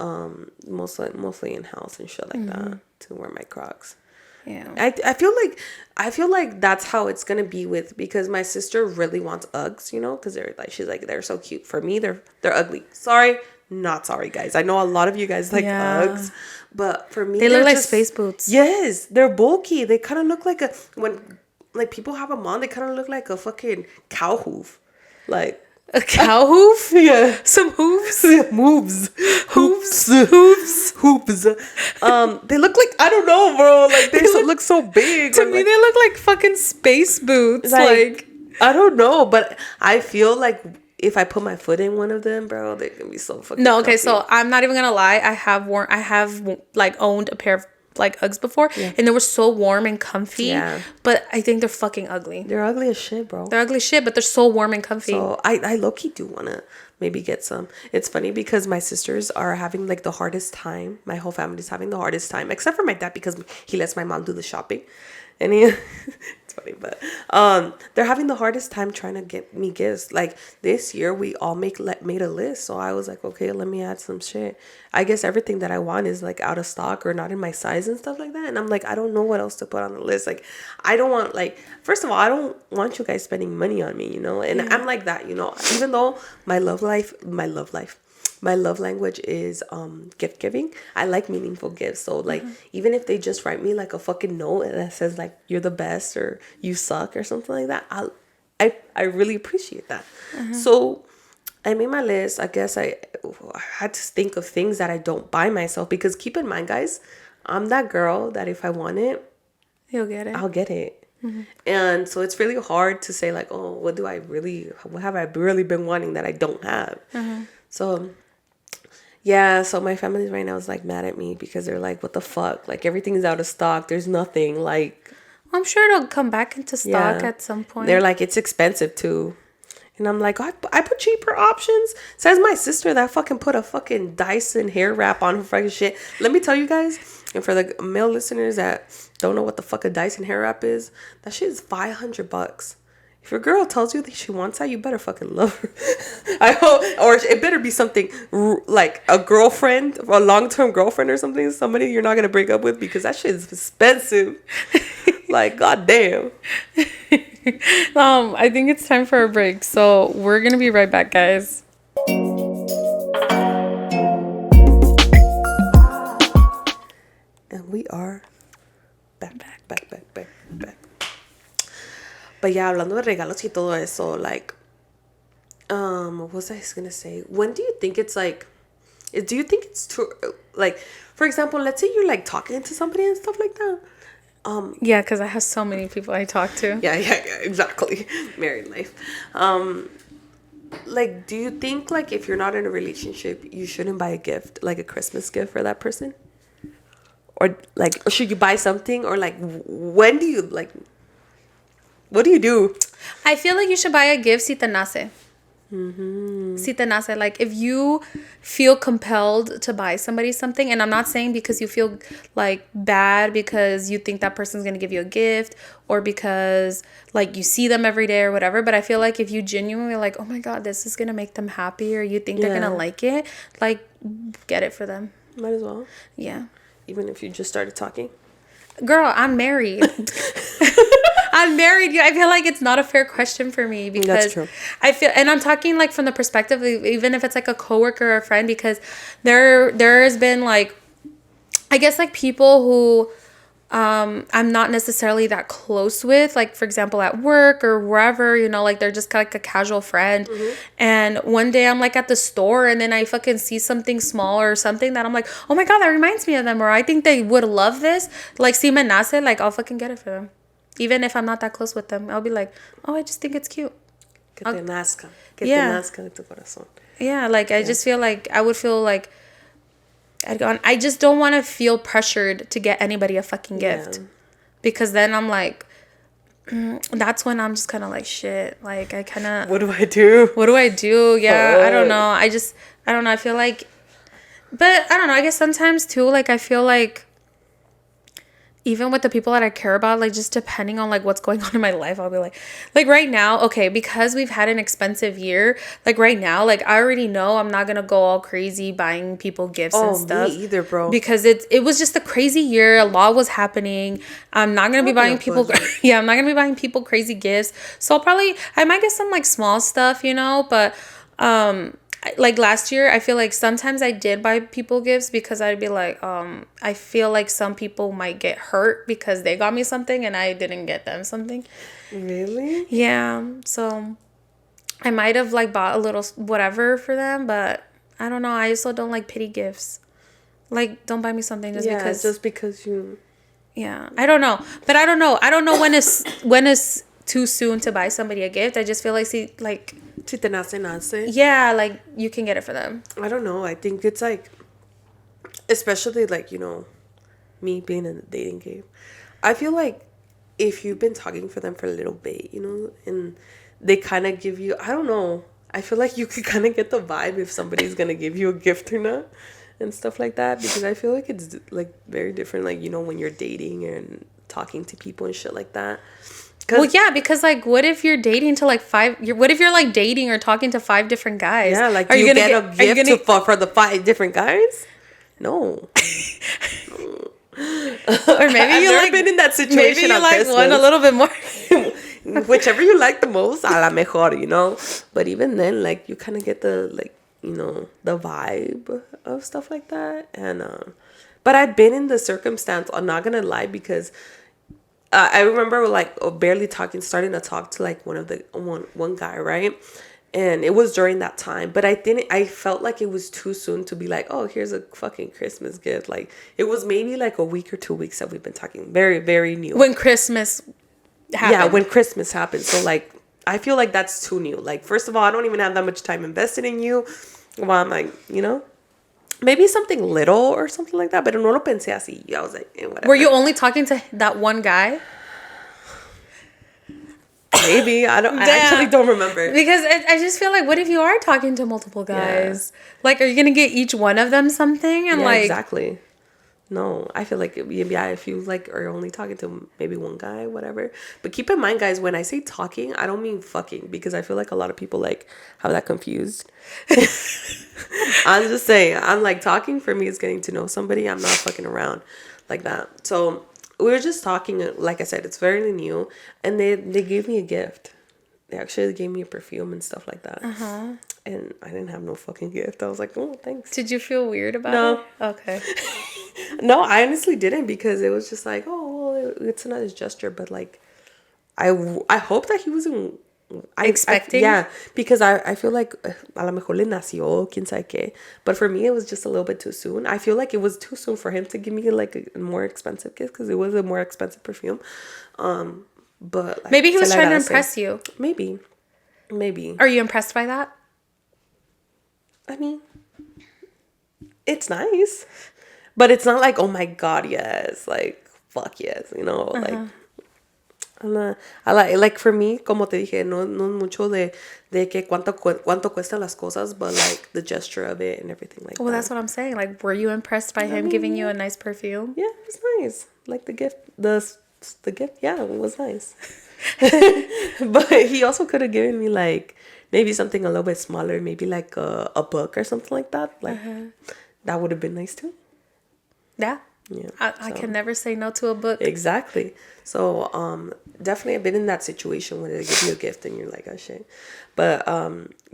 mostly in house and shit like that to wear my Crocs. Yeah. I feel like that's how it's gonna be with, because my sister really wants Uggs, you know, because she's like they're so cute. For me, they're ugly. Not sorry, guys. I know a lot of you guys like Uggs, but for me, they look like space boots. Yes, they're bulky. They kind of look like when people have them on, they kind of look like a fucking cow hoof, like. A cow hoof? Yeah. Some hooves? Hooves. They look like, I don't know, bro. Like, they look so big. To me, they look like fucking space boots. Like, I don't know, but I feel like if I put my foot in one of them, bro, they can be so fucking okay, comfy. so I'm not even gonna lie. I have like owned a pair of like Uggs before, and they were so warm and comfy. Yeah. But I think they're fucking ugly. They're ugly as shit, bro. They're ugly as shit, but they're so warm and comfy. So I low-key do want to maybe get some. It's funny because my sisters are having like the hardest time. My whole family's having the hardest time, except for my dad because he lets my mom do the shopping. And it's funny, but they're having the hardest time trying to get me gifts. Like this year, we all made a list. So I was like, okay, let me add some shit. I guess everything that I want is like out of stock or not in my size and stuff like that. And I'm like, I don't know what else to put on the list. Like, I don't want, like, first of all, I don't want you guys spending money on me, you know. And I'm like that, you know. Even though my love language is gift giving. I like meaningful gifts. So like even if they just write me like a fucking note that says like you're the best or you suck or something like that, I really appreciate that. So I made my list. I guess I had to think of things that I don't buy myself, because keep in mind, guys, I'm that girl that if I want it, You'll get it. I'll get it. And so it's really hard to say like, oh, what have I really been wanting that I don't have? So yeah, so my family right now is like mad at me because they're like, what the fuck? Like everything's out of stock. There's nothing. Like, I'm sure it'll come back into stock at some point. They're like, it's expensive too. And I'm like, I put cheaper options. Says my sister that fucking put a fucking Dyson hair wrap on her fucking shit. Let me tell you guys, and for the male listeners that don't know what the fuck a Dyson hair wrap is, that shit is $500. If your girl tells you that she wants that, you better fucking love her. I hope, or it better be something like a girlfriend, a long-term girlfriend or something, somebody you're not gonna break up with, because that shit is expensive. Like, goddamn. I think it's time for a break, so we're gonna be right back, guys. And we are back. But yeah, hablando de regalos y todo eso, like, what was I gonna say? When do you think it's like, do you think it's too, like, for example, let's say you're like talking to somebody and stuff like that. Yeah, because I have so many people I talk to. Yeah, exactly. Married life. Like, do you think like if you're not in a relationship, you shouldn't buy a gift, like a Christmas gift for that person? Or like, should you buy something? Or like, when do you like, what do you do? I feel like you should buy a gift si te nace. Si te nace. Like, if you feel compelled to buy somebody something, and I'm not saying because you feel like bad because you think that person's going to give you a gift, or because like you see them every day or whatever, but I feel like if you genuinely like, oh my God, this is going to make them happy, or you think they're going to like it, like, get it for them. Might as well. Yeah. Even if you just started talking. Girl, I'm married. I'm married. I feel like it's not a fair question for me, because that's true. I feel, and I'm talking like from the perspective of even if it's like a coworker or a friend, because there has been like, I guess like people who I'm not necessarily that close with, like for example at work or wherever, you know, like they're just like a casual friend. And one day I'm like at the store and then I fucking see something small or something that I'm like, oh my God, that reminds me of them, or I think they would love this, like si me nace, like I'll fucking get it for them. Even if I'm not that close with them, I'll be like, oh, I just think it's cute. Que te nazca. Que te nazca de tu corazón. Yeah, like I just feel like I would feel like I just don't want to feel pressured to get anybody a fucking gift. Because then I'm like, that's when I'm just kind of like, shit. Like, I kind of... What do I do? Yeah, I don't know. I don't know. I feel like... But, I don't know. I guess sometimes, too, like, I feel like... Even with the people that I care about, like, just depending on, like, what's going on in my life, I'll be like right now, okay, because we've had an expensive year, like, right now, like, I already know I'm not gonna go all crazy buying people gifts and stuff. Me either, bro. Because it was just a crazy year. A lot was happening. I'm not gonna be buying people... Yeah, I'm not gonna be buying people crazy gifts. So I might get some, like, small stuff, you know, but, like last year, I feel like sometimes I did buy people gifts because I'd be like, I feel like some people might get hurt because they got me something and I didn't get them something. Really? Yeah. So I might have like bought a little whatever for them, but I don't know. I also don't like pity gifts. Like, don't buy me something just because you... Yeah. I don't know. But I don't know. I don't know when is too soon to buy somebody a gift. I just feel like, Si te nace. Yeah, like, you can get it for them. I don't know. I think it's like, especially like, you know, me being in the dating game, I feel like if you've been talking for them for a little bit, you know, and they kind of give you, I don't know, I feel like you could kind of get the vibe if somebody's going to give you a gift or not and stuff like that, because I feel like it's like very different, like, you know, when you're dating and talking to people and shit like that. Well, yeah, because, like, what if you're dating to, like, what if you're, like, dating or talking to 5 different guys? Yeah, like, are you get a gift for the 5 different guys? No. Or maybe I've you never been in that situation. Maybe you like Christmas. One a little bit more. Whichever you like the most, a la mejor, you know? But even then, like, you kind of get the, like, you know, the vibe of stuff like that. And, but I'd been in the circumstance, I'm not going to lie, because... I remember like starting to talk to like one guy, right? And it was during that time. But I felt like it was too soon to be like, oh, here's a fucking Christmas gift. Like, it was maybe like a week or 2 weeks that we've been talking. Very, very new. When Christmas happened. Yeah, when Christmas happened. So, like, I feel like that's too new. Like, first of all, I don't even have that much time invested in you. Well, I'm like, you know, maybe something little or something like that. But no lo pensé así. I was like, whatever. Were you only talking to that one guy? Maybe. I actually don't remember. Because I just feel like, what if you are talking to multiple guys? Yeah. Like, are you going to get each one of them something? And like, exactly. No, I feel like, if you like are only talking to maybe one guy, whatever. But keep in mind, guys, when I say talking, I don't mean fucking, because I feel like a lot of people like have that confused. I'm just saying, I'm like, talking for me is getting to know somebody. I'm not fucking around like that. So we were just talking, like I said, it's very new, and they gave me a gift. They actually gave me a perfume and stuff like that. Uh-huh. And I didn't have no fucking gift. I was like, oh, thanks. Did you feel weird about it? Okay. No, I honestly didn't, because it was just like, oh, well, it's a nice gesture. But like, I hope that he wasn't expecting. Yeah, because I feel like a lo mejor le nació, quién sabe qué. But for me, it was just a little bit too soon. I feel like it was too soon for him to give me like a more expensive gift, because it was a more expensive perfume. But like, maybe he was trying to impress you. Maybe. Are you impressed by that? I mean, it's nice, but it's not like, oh my god, yes, like fuck yes, you know, like. I like for me, como te dije, no mucho de que cuánto cuestan las cosas, but like the gesture of it and everything like that. Well, that's what I'm saying. Like, were you impressed by him giving you a nice perfume? Yeah, it was nice. Like the gift, the gift, yeah, it was nice. But he also could have given me like maybe something a little bit smaller, maybe like a book or something like that. Like that would have been nice too. Yeah. Yeah, I can never say no to a book. Exactly. So definitely I've been in that situation where they give you a gift and you're like, oh shit. But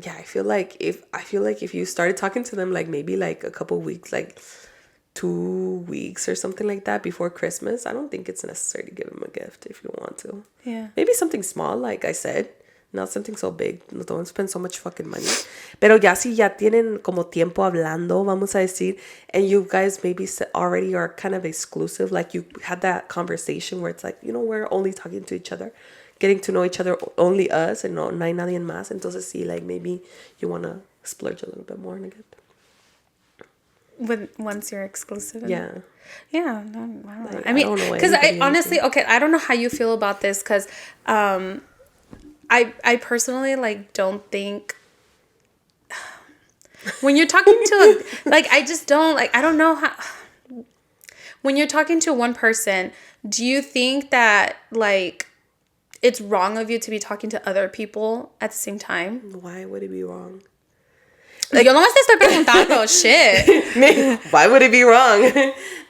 yeah, I feel like if you started talking to them like maybe like a couple weeks, like 2 weeks or something like that before Christmas, I don't think it's necessary to give them a gift if you want to. Yeah. Maybe something small, like I said. Not something so big. No, don't spend so much fucking money. Pero ya si ya tienen como tiempo hablando, vamos a decir, and you guys maybe already are kind of exclusive, like you had that conversation where it's like, you know, we're only talking to each other, getting to know each other, only us, and no hay nadie más. Entonces sí, like maybe you want to splurge a little bit more in a gift. Once you're exclusive. Yeah. Yeah. No, I don't know. I mean, because I honestly, okay, I don't know how you feel about this, because I personally like don't think when you're talking to like I just don't like I don't know how when you're talking to one person, do you think that like it's wrong of you to be talking to other people at the same time? Why would it be wrong? Like, yo nomás te estoy preguntando, shit. Why would it be wrong?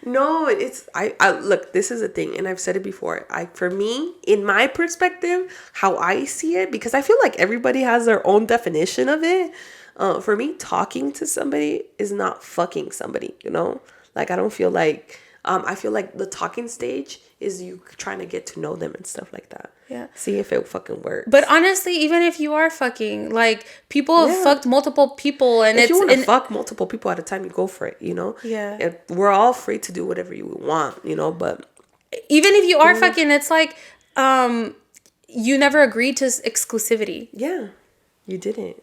No, it's I look, this is a thing, and I've said it before. For me, in my perspective, how I see it, because I feel like everybody has their own definition of it. For me, talking to somebody is not fucking somebody, you know? Like, I don't feel like I feel like the talking stage is you trying to get to know them and stuff like that. Yeah. See if it fucking works. But honestly, even if you are fucking, like, people have fucked multiple people, and if you want to fuck multiple people at a time, you go for it, you know? Yeah. And we're all free to do whatever you want, you know, but even if you are fucking, it's like, you never agreed to exclusivity. Yeah, you didn't.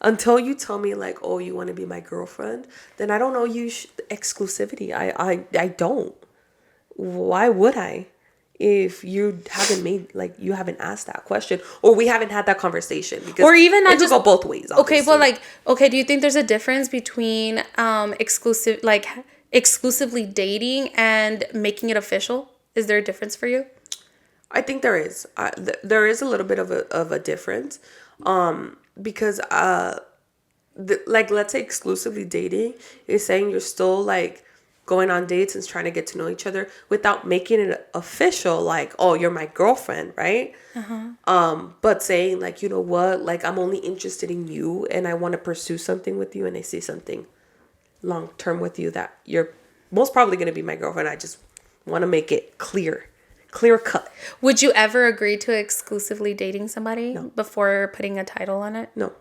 Until you tell me like, oh, you want to be my girlfriend, then I don't know you exclusivity. I don't. Why would I? If you haven't made, like, you haven't asked that question, or we haven't had that conversation, because or even not just go both ways. Obviously. Okay, but like, okay, do you think there's a difference between exclusively dating and making it official? Is there a difference for you? I think there is. There is a little bit of a difference, because like, let's say exclusively dating is saying you're still like going on dates and trying to get to know each other without making it official, like, oh, you're my girlfriend, right? But saying like, you know what, like, I'm only interested in you and I want to pursue something with you, and I see something long term with you that you're most probably going to be my girlfriend. I just want to make it clear cut. Would you ever agree to exclusively dating somebody No. before putting a title on it? No.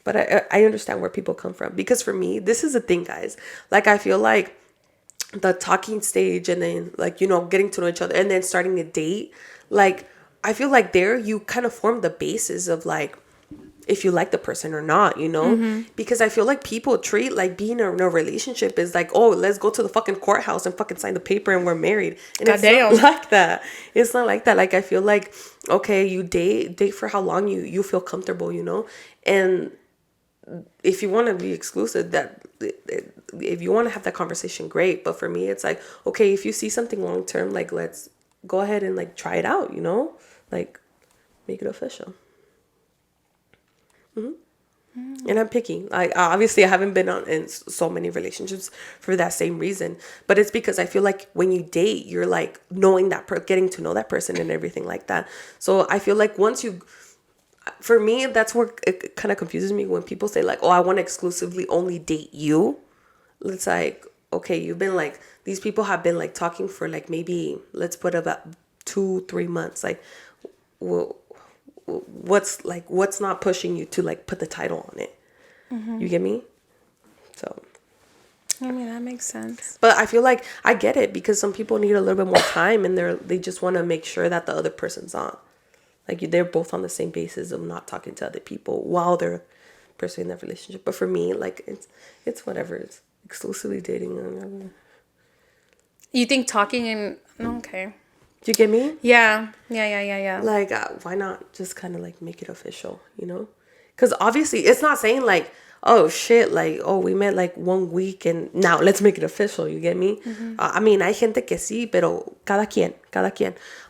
But I understand where people come from, because for me, this is the thing, guys. Like, I feel like the talking stage, and then, like, getting to know each other, and then starting a date, like, I feel like there you kind of form the basis of, like, if you like the person or not, because I feel like people treat, like, being in a relationship is like, oh, let's go to the fucking courthouse and fucking sign the paper and we're married. And it's not like that. It's not like that. Like, I feel like, okay, you date for how long you feel comfortable, and if you want to be exclusive, that if you want to have that conversation, great. But for me, it's like, okay, if you see something long term, like, let's go ahead and, like, try it out, like, make it official. And I'm picky. Like, obviously, I haven't been in so many relationships for that same reason. But it's because I feel like when you date, you're, like, knowing getting to know that person and everything like that. So I feel like for me, that's where it kind of confuses me when people say, like, oh, I want to exclusively only date you. It's like, okay, you've been, like, these people have been, like, talking for, like, maybe, let's put about 2-3 months. Like, well, what's not pushing you to, like, put the title on it? You get me? So, I mean, that makes sense. but I feel like I get it, because some people need a little bit more time, and they just want to make sure that the other person's on, like, they're both on the same basis of not talking to other people while they're pursuing that relationship. But for me, like, it's whatever. It's exclusively dating. You think talking and okay. Do you get me? Yeah. Like, why not just kind of, like, make it official, Because obviously it's not saying, like, oh, shit, like, oh, we met, like, 1 week and now let's make it official, you get me? I mean, hay gente que sí, pero cada quien.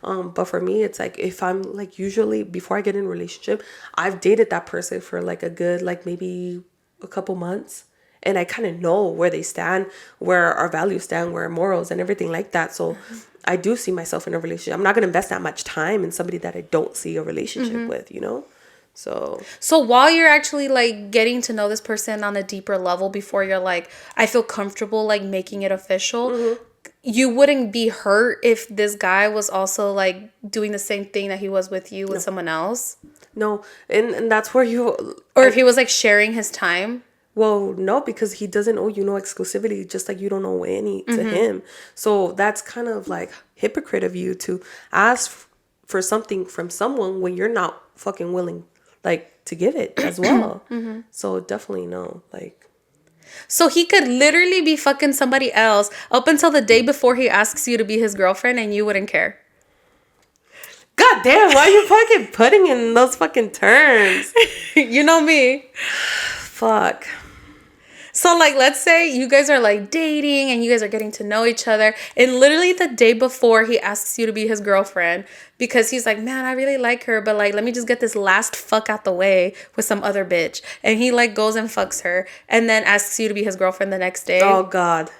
But for me, it's like, if I'm, like, usually before I get in a relationship, I've dated that person for, like, a good, like, maybe a couple months. And I kind of know where they stand, where our values stand, where our morals and everything like that. So I do see myself in a relationship. I'm not going to invest that much time in somebody that I don't see a relationship with, So while you're actually, like, getting to know this person on a deeper level before you're like, I feel comfortable, like, making it official, you wouldn't be hurt if this guy was also, like, doing the same thing that he was with you with someone else? No. And that's where Or if he was, like, sharing his time? Well, no, because he doesn't owe you no exclusivity, just like you don't owe any to him. So that's kind of, like, hypocrite of you to ask for something from someone when you're not fucking willing, like, to give it as well. So definitely no, like. So he could literally be fucking somebody else up until the day before he asks you to be his girlfriend, and you wouldn't care. God damn, why are you fucking putting in those fucking terms? You know me. Fuck. So, like, let's say you guys are, like, dating and you guys are getting to know each other, and literally the day before he asks you to be his girlfriend because he's like, man, I really like her, but, like, let me just get this last fuck out the way with some other bitch. And he, like, goes and fucks her and then asks you to be his girlfriend the next day. Oh, God.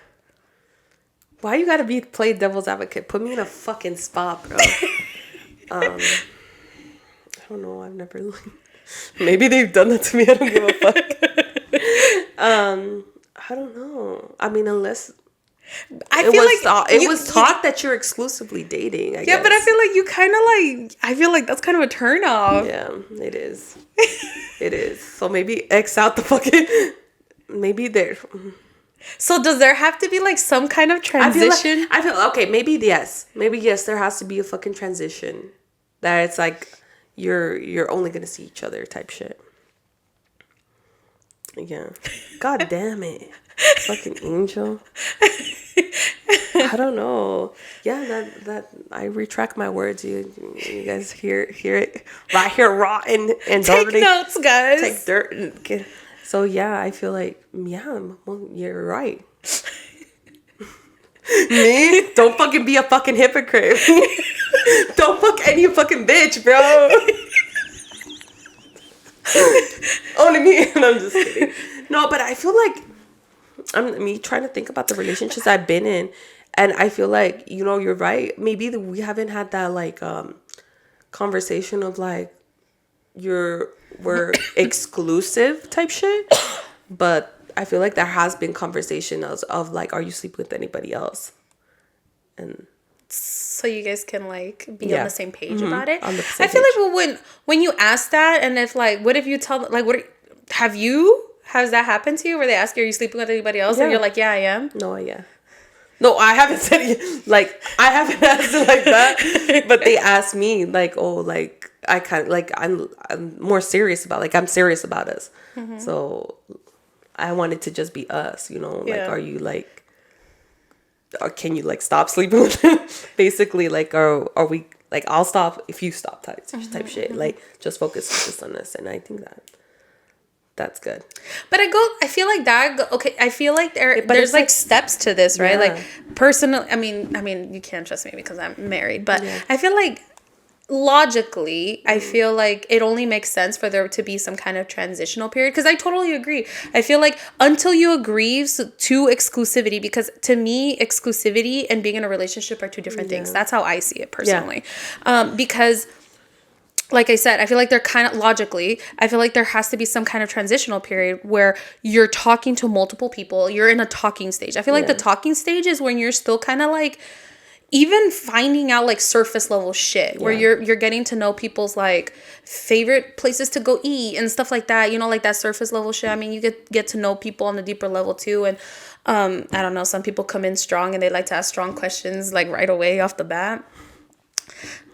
Why you gotta play devil's advocate? Put me in a fucking spot, bro. I don't know. I've never... Maybe they've done that to me. I don't give a fuck. I don't know. I mean, unless it was taught that you're exclusively dating. I guess. But I feel like you kind of like. I feel like that's kind of a turn off. Yeah, it is. It is. So maybe X out the fucking. Maybe there. So does there have to be, like, some kind of transition? I feel okay. Maybe yes. Maybe yes. There has to be a fucking transition. That it's like you're only gonna see each other type shit. Yeah. God damn it. Fucking angel. I don't know. Yeah, that I retract my words. You guys hear it right here raw and take notes, guys. Take dirt and get. So yeah, I feel like well, you're right. Me? Don't fucking be a fucking hypocrite. Don't fuck any fucking bitch, bro. Only me. And I'm just kidding. No, but I feel like me trying to think about the relationships I've been in, and I feel like, you're right. Maybe we haven't had that, like, conversation of, like, we're exclusive type shit, but I feel like there has been conversation of like, are you sleeping with anybody else? And so you guys can, like, be on the same page about it. On the same I feel page. like when you ask that, and if, like, what if you tell, like, has that happened to you where they ask you, are you sleeping with anybody else? And you're like, yeah, I am. No, yeah. No, I haven't said it. Like, I haven't asked it like that. But they asked me, like, oh, like, I kind of, like, I'm more serious about, like, I'm serious about us. Mm-hmm. So I want it to just be us, you know? Like, are you, like, or can you, like, stop sleeping with them? Basically, like, are we, like, I'll stop if you stop type shit. Like, just focus on us. And I think that's good. But I feel like there's like steps to this, right? Like personal, I mean, you can't trust me because I'm married, but I feel like logically, I feel like it only makes sense for there to be some kind of transitional period. Because I totally agree. I feel like until you agree to exclusivity, because to me, exclusivity and being in a relationship are two different things. That's how I see it personally. Because like I said, I feel like they're kind of logically, I feel like there has to be some kind of transitional period where you're talking to multiple people. You're in a talking stage. I feel like the talking stage is when you're still kind of like even finding out like surface level shit where you're getting to know people's like favorite places to go eat and stuff like that, you know, like that surface level shit. I mean, you get to know people on a deeper level too. And I don't know, some people come in strong and they like to ask strong questions like right away off the bat.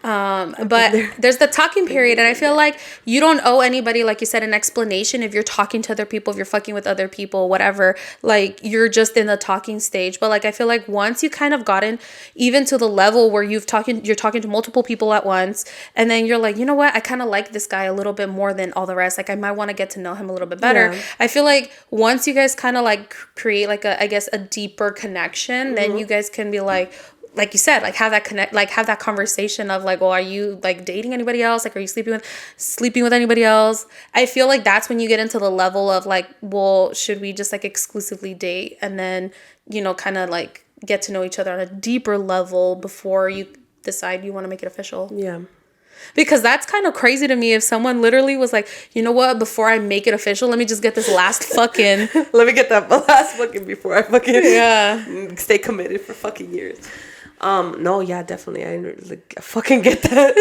But there's the talking period, and I feel like you don't owe anybody, like you said, an explanation if you're talking to other people, if you're fucking with other people, whatever. Like, you're just in the talking stage. But like, I feel like once you kind of gotten even to the level where you're talking to multiple people at once, and then you're like, you know what, I kind of like this guy a little bit more than all the rest. Like, I might want to get to know him a little bit better. I feel like once you guys kind of like create like a deeper connection, then you guys can be like you said, like have that conversation of like, well, are you like dating anybody else? Like, are you sleeping with anybody else? I feel like that's when you get into the level of like, well, should we just like exclusively date and then, you know, kind of like get to know each other on a deeper level before you decide you want to make it official. Yeah. Because that's kind of crazy to me if someone literally was like, you know what, before I make it official, let me just get this last fucking. Let me get that last fucking before I fucking stay committed for fucking years. No, yeah, definitely. I fucking get that.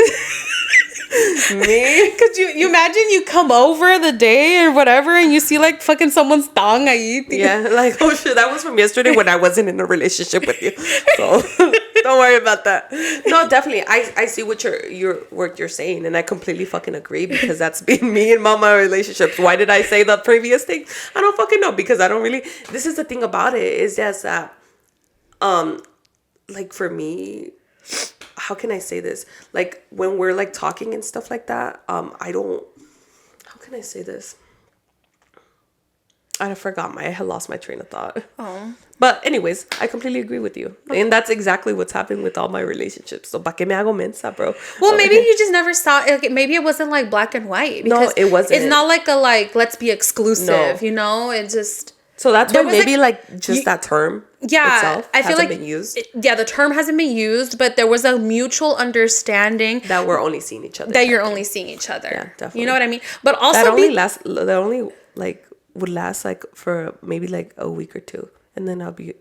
Me? Could you imagine you come over the day or whatever and you see like fucking someone's thong ahí? Yeah, like, oh shit, that was from yesterday when I wasn't in a relationship with you. So don't worry about that. No, definitely. I see what you're saying, and I completely fucking agree, because that's been me in all my relationships. Why did I say the previous thing? I don't fucking know, because I don't really. This is the thing about it, is just that like for me, how can I say this? Like when we're like talking and stuff like that, I don't, how can I say this? I had lost my train of thought. Oh. But anyways, I completely agree with you. And that's exactly what's happening with all my relationships. So, ¿pa' qué me hago mensa, bro? Well, maybe you just never saw it. Like, maybe it wasn't like black and white. No, it wasn't. It's not like let's be exclusive, you know? It just... So that's why maybe like just that term itself I feel hasn't like been used. The term hasn't been used, but there was a mutual understanding that we're only seeing each other. That you're only seeing each other. Yeah, definitely. You know what I mean? But also that only like would last like for maybe like a week or two, and then it'll be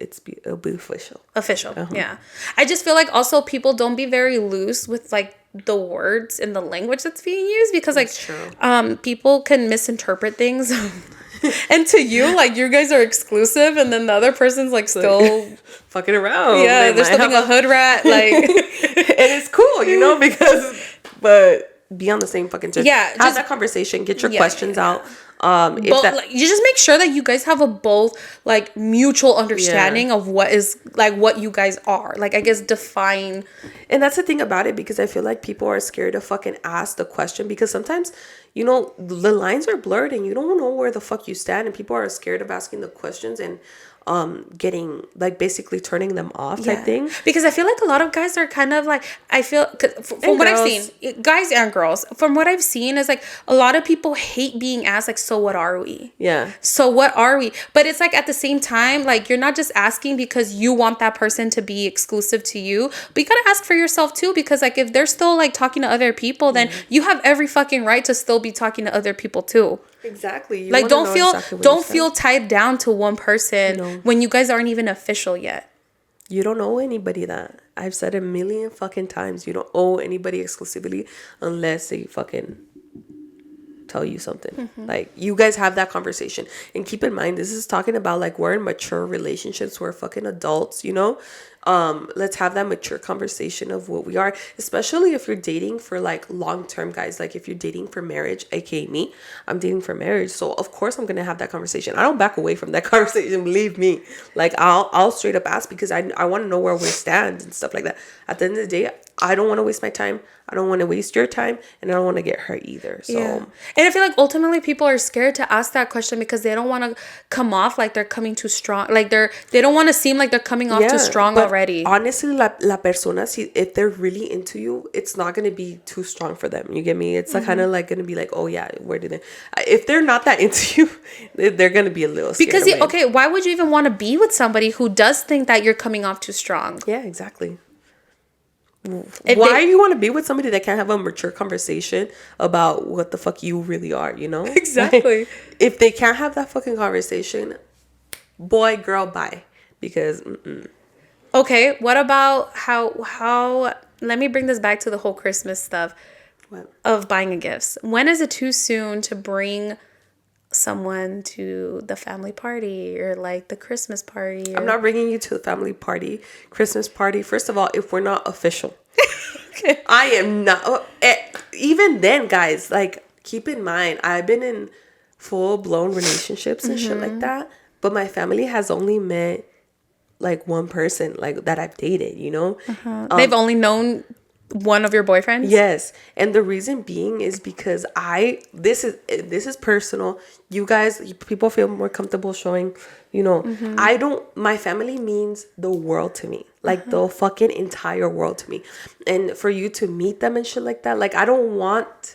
official. Official. Yeah. I just feel like also people don't be very loose with like the words and the language that's being used, because like people can misinterpret things. And to you, like, you guys are exclusive, and then the other person's like still fucking around. Yeah, they're still being a hood rat, like. And it's cool, you know, but be on the same fucking terms. Yeah, have that conversation, get your questions out. Like, you just make sure that you guys have a both like mutual understanding of what is like what you guys are, like, I guess define. And that's the thing about it, because I feel like people are scared to fucking ask the question, because sometimes, you know, the lines are blurred and you don't know where the fuck you stand, and people are scared of asking the questions and getting like basically turning them off type thing. Because I feel like a lot of guys are kind of like, I feel from what I've seen, guys and girls, from what I've seen is like a lot of people hate being asked like, so what are we? Yeah. So what are we? But it's like at the same time, like you're not just asking because you want that person to be exclusive to you, but you gotta ask for yourself too, because like if they're still like talking to other people, then you have every fucking right to still be talking to other people too. Exactly. Like don't feel tied down to one person when you guys aren't even official yet. You don't owe anybody that. I've said it a million fucking times. You don't owe anybody exclusivity unless they fucking tell you something. Like, you guys have that conversation. And keep in mind, this is talking about, like, we're in mature relationships. We're fucking adults, you know? Let's have that mature conversation of what we are, especially if you're dating for, like, long-term, guys. Like, if you're dating for marriage, aka me, I'm dating for marriage. So, of course, I'm going to have that conversation. I don't back away from that conversation, believe me. Like, I'll straight up ask, because I want to know where we stand and stuff like that. At the end of the day, I don't want to waste my time. I don't want to waste your time, and I don't want to get hurt either. So, and I feel like ultimately people are scared to ask that question because they don't want to come off like they're coming too strong. Like they don't want to seem like they're coming off too strong already. Honestly, la persona, if they're really into you, it's not going to be too strong for them. You get me? It's kind of like going to be like, oh yeah, where did they? If they're not that into you, they're going to be a little scared because away. Okay, why would you even want to be with somebody who does think that you're coming off too strong? Yeah, exactly. Why you want to be with somebody that can't have a mature conversation about what the fuck you really are, you know? Exactly. Like, if they can't have that fucking conversation, boy, girl, bye. Because, Okay, what about how let me bring this back to the whole Christmas stuff of buying gifts. When is it too soon to bring someone to the family party or like the Christmas party? I'm not bringing you to the family party, Christmas party. First of all, if we're not official. Okay. I am not. Even then, guys, like, keep in mind, I've been in full-blown relationships and shit like that, but my family has only met like one person like that I've dated, you know? They've only known one of your boyfriends? Yes. And the reason being is because this is personal. You guys, people feel more comfortable showing, you know, my family means the world to me. Like the fucking entire world to me. And for you to meet them and shit like that, like, I don't want,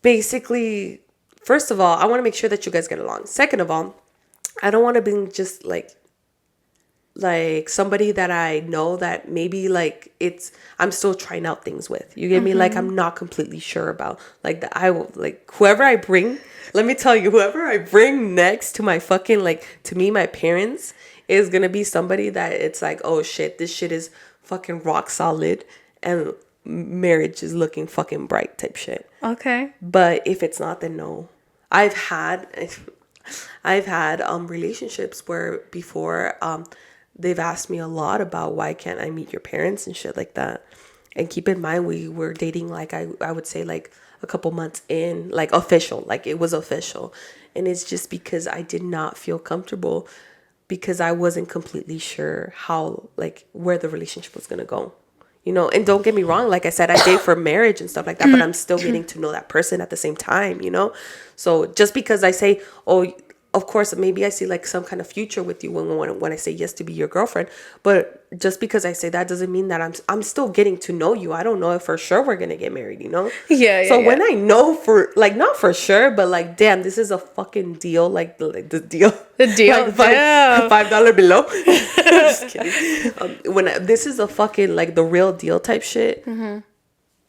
basically, first of all, I want to make sure that you guys get along. Second of all, I don't want to be just like somebody that I know that maybe like I'm still trying out things with. You get me? Like, I'm not completely sure about, like, I will, like, whoever I bring, let me tell you, whoever I bring next to my fucking, like, to me, my parents, is gonna be somebody that it's like, oh shit, this shit is fucking rock solid and marriage is looking fucking bright type shit. Okay. But if it's not, then no. I've had relationships where before they've asked me a lot about why can't I meet your parents and shit like that. And keep in mind, we were dating, like, I would say, like, a couple months in, like, official, like, it was official. And it's just because I did not feel comfortable, because I wasn't completely sure how, like, where the relationship was going to go, you know? And don't get me wrong, like I said, I date for marriage and stuff like that, but I'm still getting to know that person at the same time, you know? So just because I say, oh, of course, maybe I see like some kind of future with you when I say yes to be your girlfriend. But just because I say that doesn't mean that I'm still getting to know you. I don't know if for sure we're gonna get married, you know? Yeah. So when I know for, like, not for sure, but like, damn, this is a fucking deal. Like the deal. The deal. Like $5 below. Just kidding. When this is a fucking, like, the real deal type shit.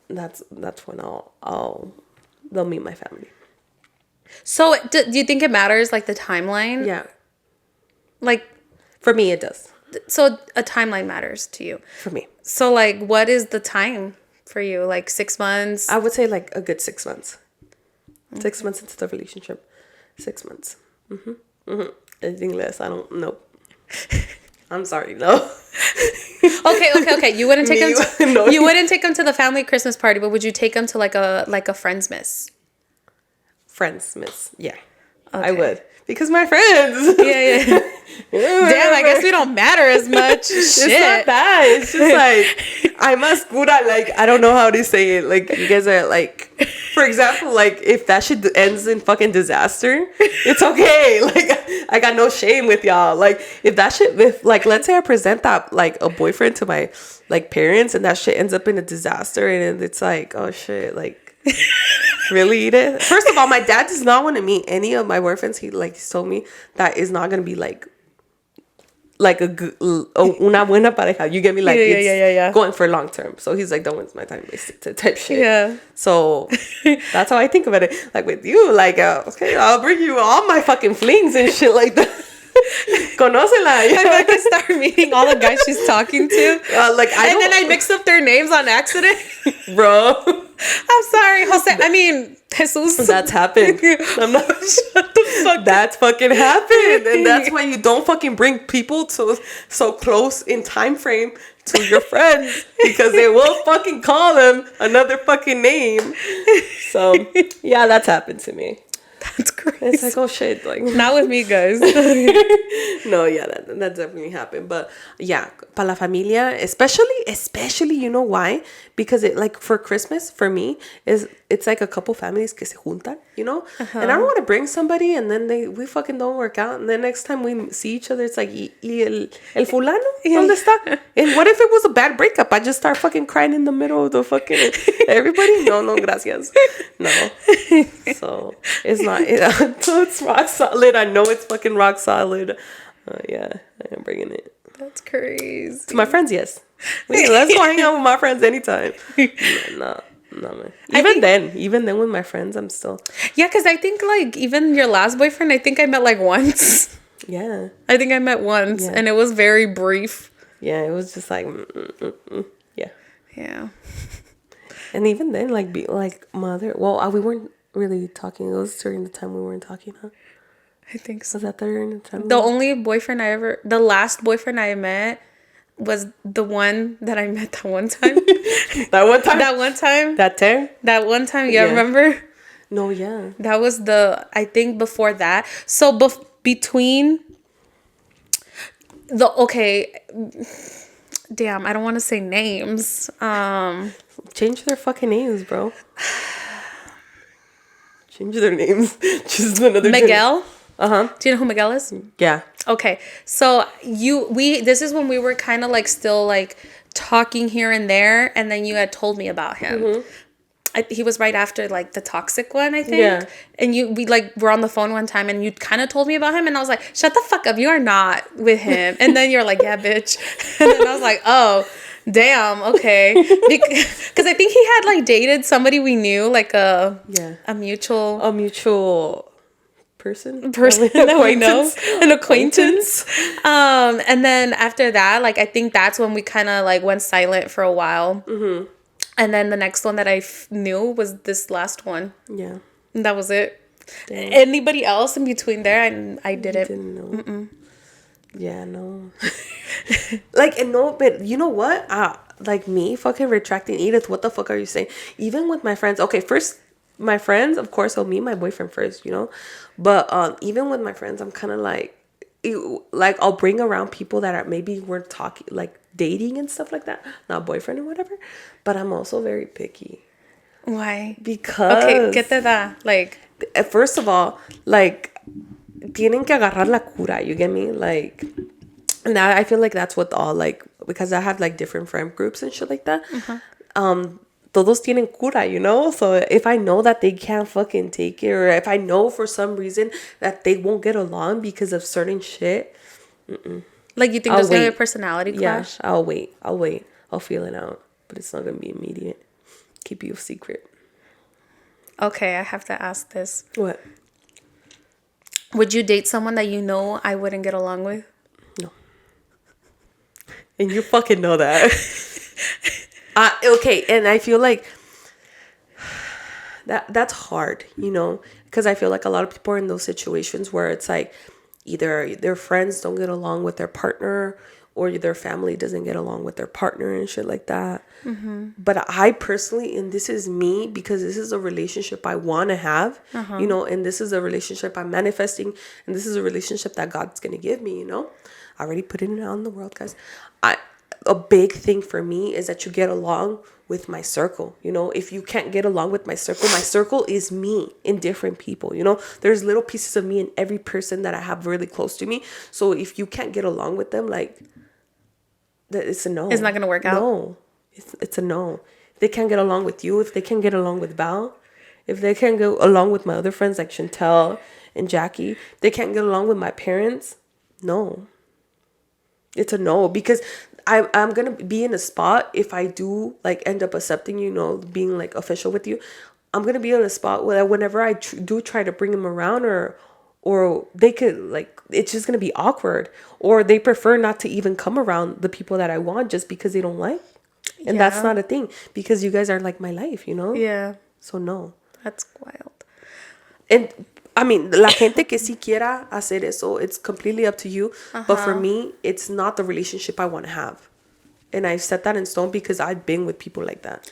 That's when they'll meet my family. So do you think it matters, like, the timeline? Yeah. Like, for me, it does. So a timeline matters to you. For me. So, like, what is the time for you? Like 6 months? I would say like a good 6 months. 6 months into the relationship. 6 months. Anything less, I don't know. I'm sorry, no. Okay. You wouldn't take him to, you wouldn't take him to the family Christmas party, but would you take him to like a friends miss? Friends miss, yeah. Okay. I would, because my friends. Yeah. Damn, I guess we don't matter as much. It's not that. It's just like, I'm a scura, like, I don't know how to say it. Like, you guys are like, for example, like, if that shit ends in fucking disaster, it's okay. Like, I got no shame with y'all. Like, if that shit, like, let's say I present that, like, a boyfriend to my, like, parents, and that shit ends up in a disaster, and it's like, oh shit, like, really, Edith? First of all, my dad does not want to meet any of my boyfriends. He told me that is not gonna be like una buena pareja. You get me? Like, it's going for long term. So he's like, don't waste my time wasted type shit. Yeah. So that's how I think about it. Like, with you, like, okay, I'll bring you all my fucking flings and shit like that. Conócela. I can start meeting all the guys she's talking to. Then I mix up their names on accident. Bro. I'm sorry, Jose. I mean, Jesus. That's happened. I'm not. Shut the fuck. That's fucking happened, and that's why you don't fucking bring people to so close in time frame to your friends, because they will fucking call them another fucking name. So yeah, that's happened to me. That's crazy. It's like, oh shit, like not with me, guys. No, yeah, that definitely happened. But yeah, para la familia, especially, you know why? Because it, like, for Christmas, for me, it's like a couple families que se juntan, you know? And I don't want to bring somebody and then we fucking don't work out, and then next time we see each other, it's like, ¿Y el fulano? ¿Dónde está? And what if it was a bad breakup? I just start fucking crying in the middle of the fucking everybody? No, gracias. No. So it's not, it's rock solid. I know it's fucking rock solid. Yeah, I am bringing it. That's crazy. To my friends, yes. Let's go hang out with my friends anytime. No, man. Even then with my friends, I'm still. Yeah, because I think, like, even your last boyfriend, I think I met, like, once. Yeah. I think I met once, and it was very brief. Yeah, it was just like, yeah. Yeah. And even then, like, we weren't really talking. It was during the time we weren't talking, huh? I think so. Was that during the time? The last boyfriend I met was the one that I met that one time. That one time? That one time, yeah. Remember? No, yeah. That was I think before that. So between damn, I don't want to say names. Change their fucking names, bro. Change their names. Just another Miguel. Uh-huh. Do you know who Miguel is? Yeah. Okay. So this is when we were kind of like still like talking here and there, and then you had told me about him. Mm-hmm. He was right after like the toxic one, I think. Yeah. And we like were on the phone one time, and you kind of told me about him, and I was like, shut the fuck up, you are not with him. And then you're like, yeah, bitch. And then I was like, oh, damn, okay. Because I think he had like dated somebody we knew, like a mutual person that we know, an acquaintance. And then after that, like, I think that's when we kind of like went silent for a while. Mm-hmm. And then the next one that I knew was this last one. Yeah. And that was it. Damn. Anybody else in between there, I didn't know. Mm-mm. Yeah, no. Like, and no, but you know what? Like me fucking retracting, Edith, what the fuck are you saying? Even with my friends, okay, first, my friends, of course, I'll meet my boyfriend first, you know? But even with my friends, I'm kind of like I'll bring around people that are maybe we're talking, like, dating and stuff like that, not boyfriend or whatever. But I'm also very picky. Why? Because okay, get to that. Like, first of all, like, tienen que agarrar la cura, you get me? Like, and I feel like that's what all, like, because I have like different friend groups and shit like that. Mm-hmm. Todos tienen cura, you know? So if I know that they can't fucking take it, or if I know for some reason that they won't get along because of certain shit, like, you think there's gonna be a personality clash? Yeah, I'll wait. I'll feel it out, but it's not gonna be immediate. Keep you a secret. Okay, I have to ask this. What? Would you date someone that you know I wouldn't get along with? No. And you fucking know that. Okay, and I feel like that's hard, you know, because I feel like a lot of people are in those situations where it's like either their friends don't get along with their partner, or their family doesn't get along with their partner and shit like that. Mm-hmm. But I personally, and this is me, because this is a relationship I want to have, you know, and this is a relationship I'm manifesting, and this is a relationship that God's going to give me, you know. I already put it out in the world, guys. A big thing for me is that you get along with my circle. You know, if you can't get along with my circle is me in different people. You know, there's little pieces of me in every person that I have really close to me. So if you can't get along with them, like, it's a no. It's not going to work out. No, it's a no. If they can't get along with you, if they can't get along with Val, if they can't go along with my other friends like Chantel and Jackie, they can't get along with my parents, no. It's a no, because I'm going to be in a spot, if I do, like, end up accepting, you know, being, like, official with you, I'm going to be in a spot where whenever I do try to bring him around, or or they could like, it's just gonna be awkward, or they prefer not to even come around the people that I want just because they don't like. And that's not a thing, because you guys are like my life, you know? Yeah. So no. That's wild. And I mean, la gente que si quiera hacer eso, it's completely up to you. But for me, it's not the relationship I want to have. And I've set that in stone because I've been with people like that.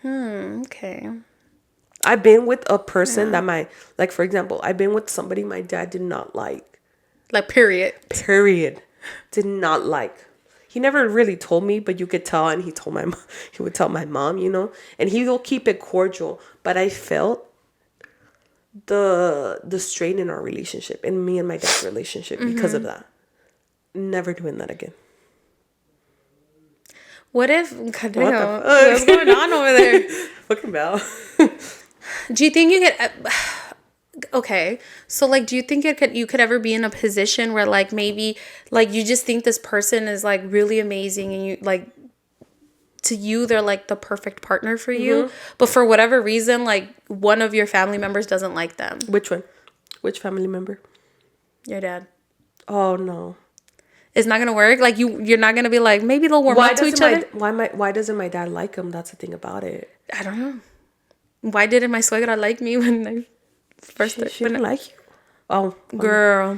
Okay. I've been with a person that like, for example, I've been with somebody my dad did not like. Like, period. Did not like. He never really told me, but you could tell, and he would tell my mom, you know, and he will keep it cordial. But I felt the strain in our relationship, in me and my dad's relationship, because of that. Never doing that again. What if, God damn, what's going on over there? Fucking Belle. Do you think you could, okay, so like, do you think you could ever be in a position where like maybe like you just think this person is like really amazing, and you like, to you they're like the perfect partner for you, but for whatever reason like one of your family members doesn't like them? Which one? Which family member? Your dad. Oh no. It's not gonna work. Like you're not gonna be like, maybe they'll warm up to each other. Why doesn't my dad like him? That's the thing about it. I don't know. Why didn't my suegra like me when I first started? She didn't like you? Oh, girl.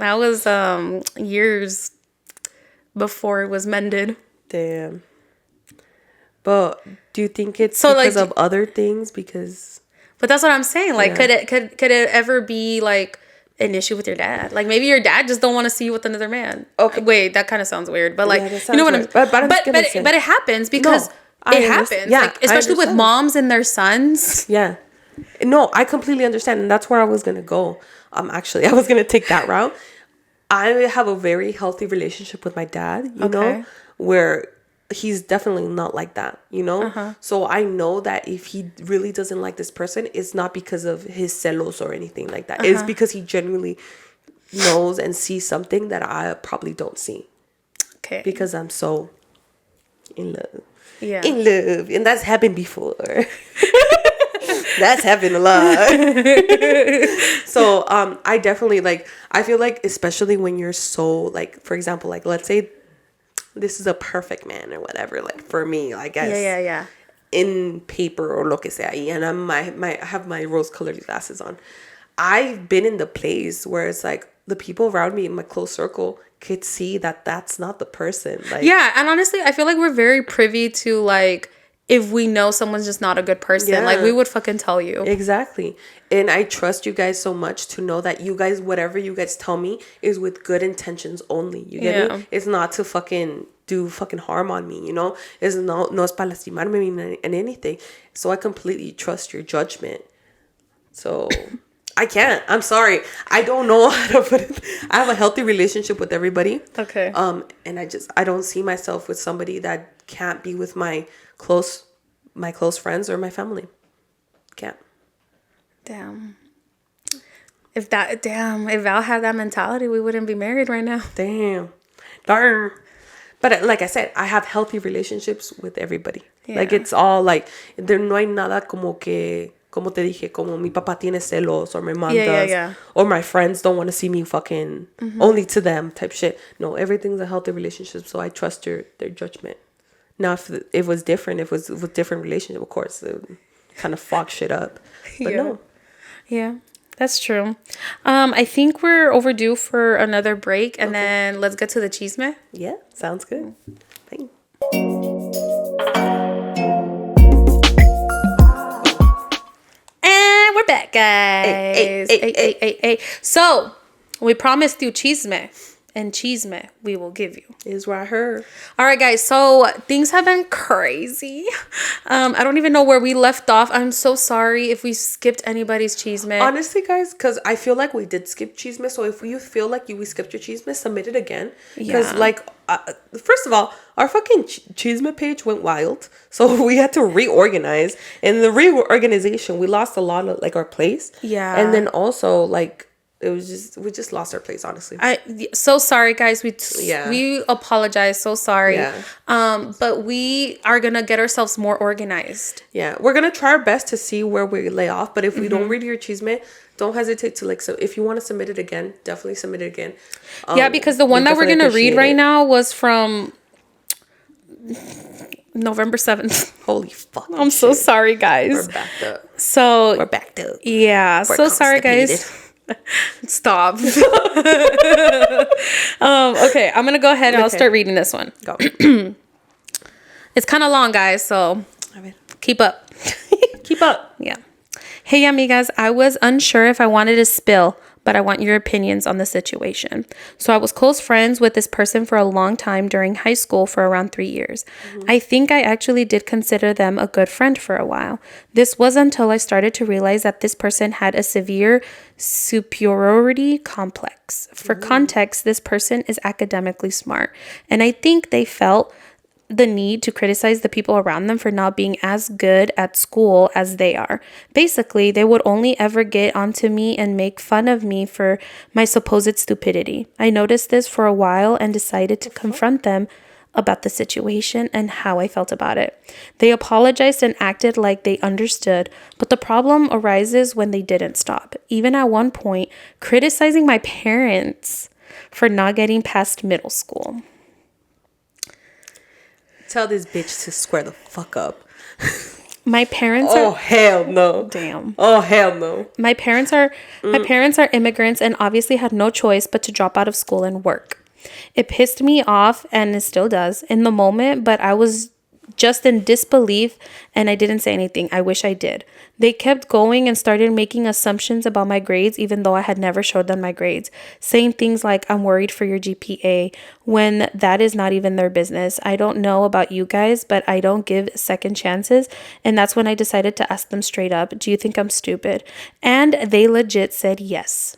That was years before it was mended. Damn. But do you think it's because of other things? But that's what I'm saying. Like, could it ever be like an issue with your dad? Like, maybe your dad just don't want to see you with another man. Okay. Wait, that kind of sounds weird. But like, you know what I'm saying? But it happens because it happens. Yeah, like, especially with moms and their sons. Yeah. No, I completely understand, and that's where I was gonna go. Actually, I was gonna take that route. I have a very healthy relationship with my dad. You know, where he's definitely not like that, you know? So I know that if he really doesn't like this person, it's not because of his celos or anything like that. It's because he genuinely knows and sees something that I probably don't see. Okay. Because I'm so in love. Yeah. In love. And that's happened before. That's happened a lot. So I definitely like, I feel like, especially when you're so like, for example, like let's say this is a perfect man or whatever, like for me, I guess. Yeah. In paper or lo que sea, and I have my rose-colored glasses on. I've been in the place where it's like the people around me in my close circle could see that that's not the person. Like, yeah, and honestly, I feel like we're very privy to like, if we know someone's just not a good person, like we would fucking tell you. Exactly. And I trust you guys so much to know that you guys, whatever you guys tell me is with good intentions only. You get me? It's not to fucking do fucking harm on me, you know? It's no es para lastimarme and anything. So I completely trust your judgment. So I can't. I'm sorry. I don't know how to put it. I have a healthy relationship with everybody. Okay. And I don't see myself with somebody that can't be with my close friends or my family. Can't. Damn. If Val had that mentality, we wouldn't be married right now. Damn. Darn. But like I said, I have healthy relationships with everybody. Yeah. Like it's all like, there no hay nada como te dije, como mi papá tiene celos or my mom does. Or my friends don't want to see me fucking only to them type shit. No, everything's a healthy relationship. So I trust their judgment. Now, if it was different, if it was with different relationship, of course, it would kind of fog shit up. But no. Yeah, that's true. I think we're overdue for another break, and then let's get to the chisme. Yeah, sounds good. Bye. And we're back, guys. Hey. So, we promised you chisme. And chisme we will give you. Is what I heard. All right, guys. So things have been crazy. I don't even know where we left off. I'm so sorry if we skipped anybody's chisme. Honestly, guys, because I feel like we did skip chisme. So if you feel like we skipped your chisme, submit it again. Because first of all, our fucking chisme page went wild. So we had to reorganize. And the reorganization, we lost a lot of like our place. Yeah. And then also like, we just lost our place, honestly. So sorry, guys. We apologize. So sorry. Yeah. But we are gonna get ourselves more organized. Yeah, we're gonna try our best to see where we lay off. But if we don't read your chisme, don't hesitate to so if you want to submit it again, definitely submit it again. Yeah, because the one that we're gonna read right now was from November 7th. Holy fuck! I'm so sorry, guys. We're backed up. So we're backed up. Yeah. So sorry, guys. Stop. Okay, I'm gonna go ahead and I'll start reading this one. Go. It's kind of long, guys, so keep up. Keep up. Yeah. Hey, amigas, I was unsure if I wanted to spill, but I want your opinions on the situation. So I was close friends with this person for a long time during high school for around 3 years. I think I actually did consider them a good friend for a while. This was until I started to realize that this person had a severe superiority complex. For context, this person is academically smart, and I think they felt the need to criticize the people around them for not being as good at school as they are. Basically, they would only ever get onto me and make fun of me for my supposed stupidity. I noticed this for a while and decided to confront them about the situation and how I felt about it. They apologized and acted like they understood, but the problem arises when they didn't stop. Even at one point, criticizing my parents for not getting past middle school. Tell this bitch to square the fuck up. My parents are... Oh, hell no. Damn. Oh, hell no. My parents are immigrants and obviously had no choice but to drop out of school and work. It pissed me off, and it still does, in the moment, but I was just in disbelief and I didn't say anything. I wish I did. They kept going and started making assumptions about my grades, even though I had never showed them my grades, saying things like, I'm worried for your GPA, when that is not even their business. I don't know about you guys, but I don't give second chances. And that's when I decided to ask them straight up, do you think I'm stupid? And they legit said yes.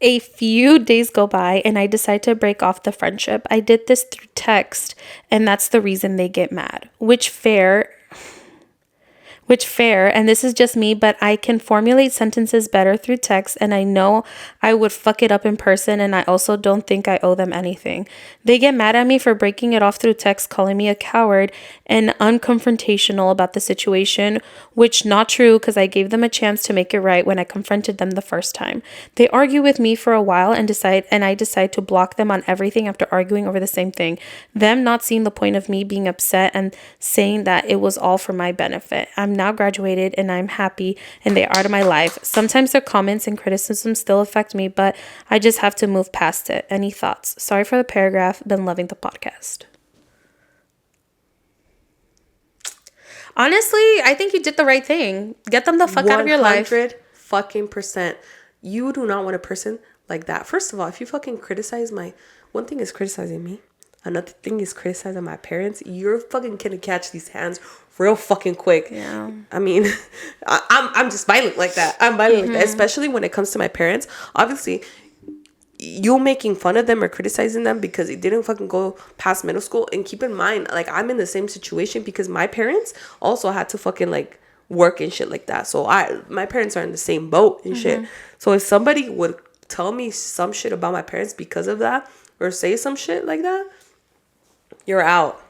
A few days go by and I decide to break off the friendship. I did this through text, and that's the reason they get mad. Which fair, and this is just me, but I can formulate sentences better through text, and I know I would fuck it up in person, and I also don't think I owe them anything. They get mad at me for breaking it off through text, calling me a coward and unconfrontational about the situation, which not true because I gave them a chance to make it right when I confronted them the first time. They argue with me for a while and I decide to block them on everything after arguing over the same thing. Them not seeing the point of me being upset and saying that it was all for my benefit. I'm now graduated and I'm happy and they are out of my life. Sometimes their comments and criticism still affect me, but I just have to move past it. Any thoughts? Sorry for the paragraph. Been loving the podcast. Honestly, I think you did the right thing. Get them the fuck out of your life. 100% You do not want a person like that. First of all, if you fucking criticize one thing is criticizing me. Another thing is criticizing my parents. You're fucking gonna catch these hands real fucking quick. Yeah. I mean, I'm just violent like that. I'm violent like that, especially when it comes to my parents. Obviously, you making fun of them or criticizing them because it didn't fucking go past middle school. And keep in mind, like, I'm in the same situation because my parents also had to fucking like work and shit like that. So my parents are in the same boat and shit. So if somebody would tell me some shit about my parents because of that or say some shit like that, you're out.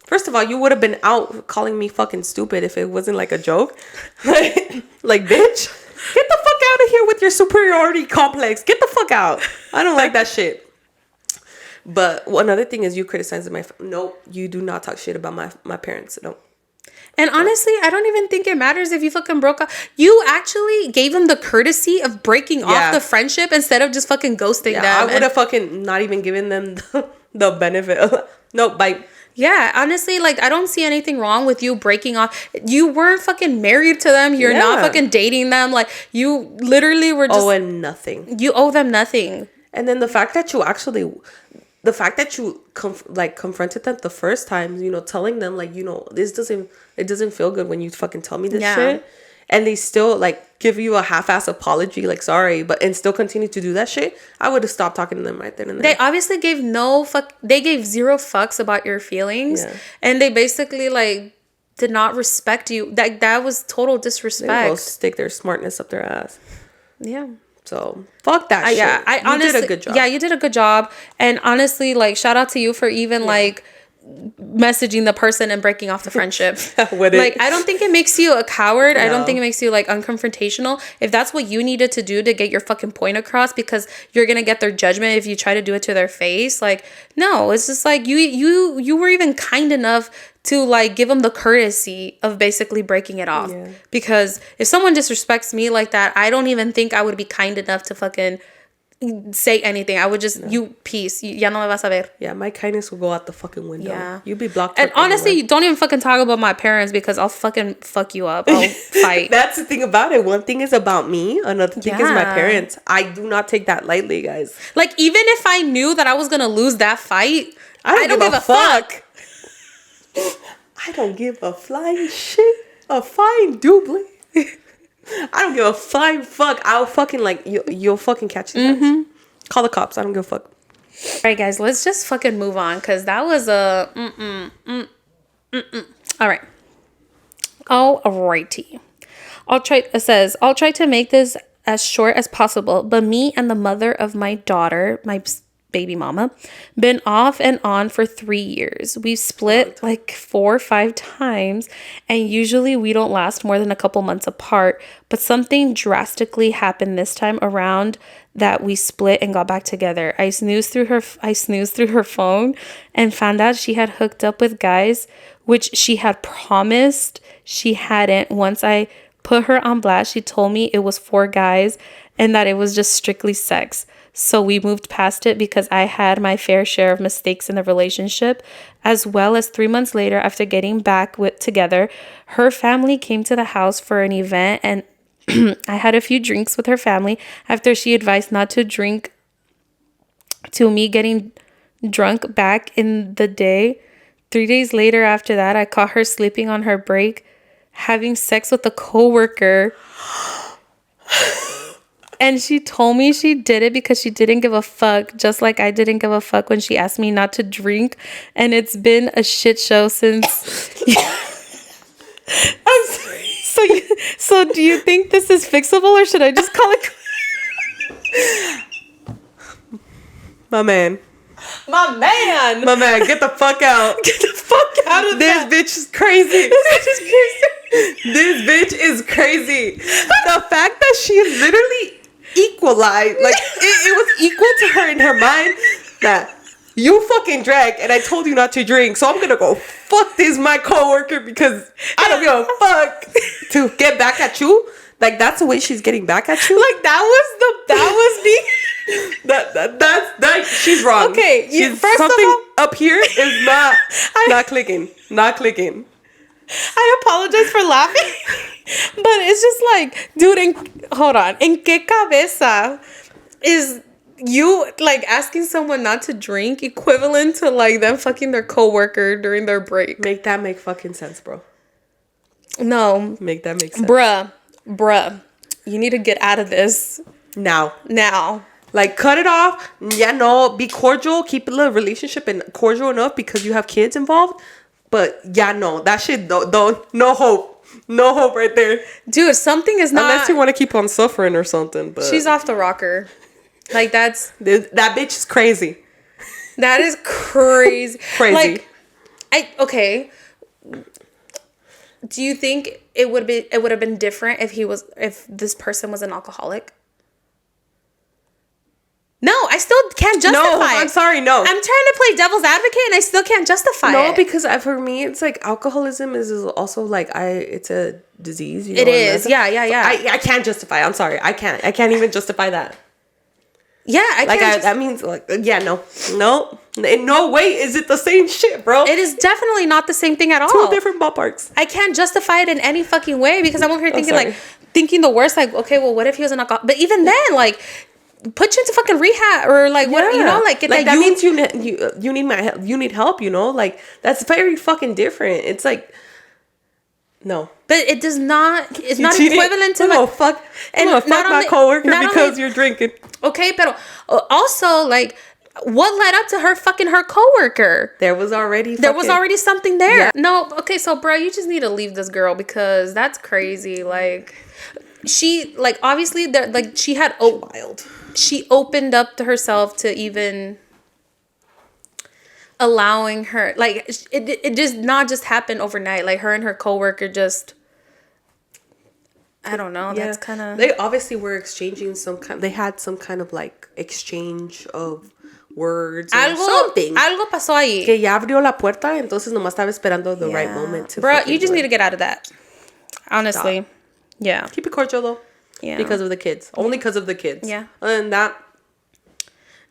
First of all, you would have been out calling me fucking stupid if it wasn't like a joke. Like, bitch, get the fuck out of here with your superiority complex. Get the fuck out. I don't like that shit. But another thing is you criticizing no, you do not talk shit about my parents. No. And honestly, I don't even think it matters if you fucking broke up. You actually gave them the courtesy of breaking off the friendship instead of just fucking ghosting them. I would have fucking not even given them the benefit of... No, bye. Yeah, honestly, like, I don't see anything wrong with you breaking off. You weren't fucking married to them. You're not fucking dating them. Like, you literally were just... owing nothing. You owe them nothing. And then the fact that you actually... The fact that you confronted them the first time, you know, telling them, like, you know, it doesn't feel good when you fucking tell me this shit. And they still, like, give you a half-ass apology, like, sorry, and still continue to do that shit. I would have stopped talking to them right then and there. They obviously gave they gave zero fucks about your feelings. Yeah. And they basically, like, did not respect you. That was total They disrespect. will stick their smartness up their ass. Yeah. So fuck that shit. Yeah, I honestly, did a good job. Yeah, you did a good job. And honestly, like, shout out to you for even like messaging the person and breaking off the friendship. With it. Like, I don't think it makes you a coward. I don't No. think it makes you like unconfrontational. If that's what you needed to do to get your fucking point across, because you're gonna get their judgment if you try to do it to their face. Like, no, it's just like you were even kind enough to like give them the courtesy of basically breaking it off. Yeah. Because if someone disrespects me like that, I don't even think I would be kind enough to fucking say anything. I would just, you peace. Ya no me vas a ver. Yeah, my kindness will go out the fucking window. Yeah. You'll be blocked. And honestly, don't even fucking talk about my parents because I'll fucking fuck you up. I'll fight. That's the thing about it. One thing is about me. Another thing is my Yeah. parents. I do not take that lightly, guys. Like, even if I knew that I was gonna lose that fight, I don't give a fuck. I don't give a flying shit. A flying doobly. I don't give a flying fuck. I'll fucking like you'll fucking catch the Call the cops. I don't give a fuck. All right, guys, let's just fucking move on because that was a All right. Alrighty. It says, I'll try to make this as short as possible, but me and the mother of my daughter, my baby mama, been off and on for 3 years. We've split like 4 or 5 times, and usually we don't last more than a couple months apart, but something drastically happened this time around that we split and got back together. I snoozed through her phone and found out she had hooked up with guys, which she had promised she hadn't. Once I put her on blast, she told me it was 4 guys and that it was just strictly sex. So we moved past it because I had my fair share of mistakes in the relationship, as well as 3 months later, after getting back together, her family came to the house for an event, and I had a few drinks with her family after she advised not to drink, to me getting drunk back in the day. 3 days later after that, I caught her sleeping on her break, having sex with a coworker. And she told me she did it because she didn't give a fuck, just like I didn't give a fuck when she asked me not to drink. And it's been a shit show since. I'm sorry. So do you think this is fixable, or should I just call it? My man, get the fuck out. Get the fuck out of this bitch is crazy. This bitch is crazy. The fact that she literally equalized, like it was equal to her in her mind that you fucking drank and I told you not to drink, so I'm gonna go fuck this my coworker because I don't give a fuck to get back at you. Like, that's the way she's getting back at you. Like, that was me. That's she's wrong. Okay, first something of all, up here is not clicking. Not clicking. I apologize for laughing, but it's just like, dude, hold on. En qué cabeza is you like asking someone not to drink equivalent to like them fucking their coworker during their break? Make that make fucking sense, bro. No. Make that make sense. Bruh. You need to get out of this. Now. Like, cut it off. Yeah, no. Be cordial. Keep the relationship and cordial enough because you have kids involved. But, yeah, no. That shit, don't. No hope. No hope right there. Dude, something is not... Unless you want to keep on suffering or something. But she's off the rocker. Like, that's... That bitch is crazy. That is crazy. Crazy. Like, okay. Do you think it would have been different if this person was an alcoholic? No, I still can't justify it. No, I'm sorry, no. I'm trying to play devil's advocate and I still can't justify it. No, because for me, it's like alcoholism is also like it's a disease. You know, it is. Yeah. So I can't justify. I'm sorry. I can't even justify that. Yeah, that means like, yeah, no. In no way is it the same shit, bro. It is definitely not the same thing at all. 2 different ballparks. I can't justify it in any fucking way because I'm over here thinking the worst. Like, okay, well, what if he was an alcoholic? But even then, like, put you into fucking rehab or like what, you know, like that means you need my help. You need help, you know, like that's very fucking different. It's like, no. But it does not. It's not equivalent to like fuck. And fuck my coworker because you're drinking. Okay, but also like What led up to her fucking her coworker? There was already something there. Yeah. No, okay, so bro, you just need to leave this girl because that's crazy. Like, she, like, obviously, like, she had wild. She opened up to herself to even allowing her, like, it just not just happened overnight. Like, her and her coworker just, I don't know. Yeah. That's kind of. They obviously were exchanging they had some kind of like exchange of words or something. Algo pasó ahí. Que ya abrió la puerta, entonces nomás estaba esperando the right moment to. Bro, you just need to get out of that. Honestly. Stop. Yeah. Keep it cordial though. Yeah. Because of the kids. Only because of the kids. Yeah. Other than that.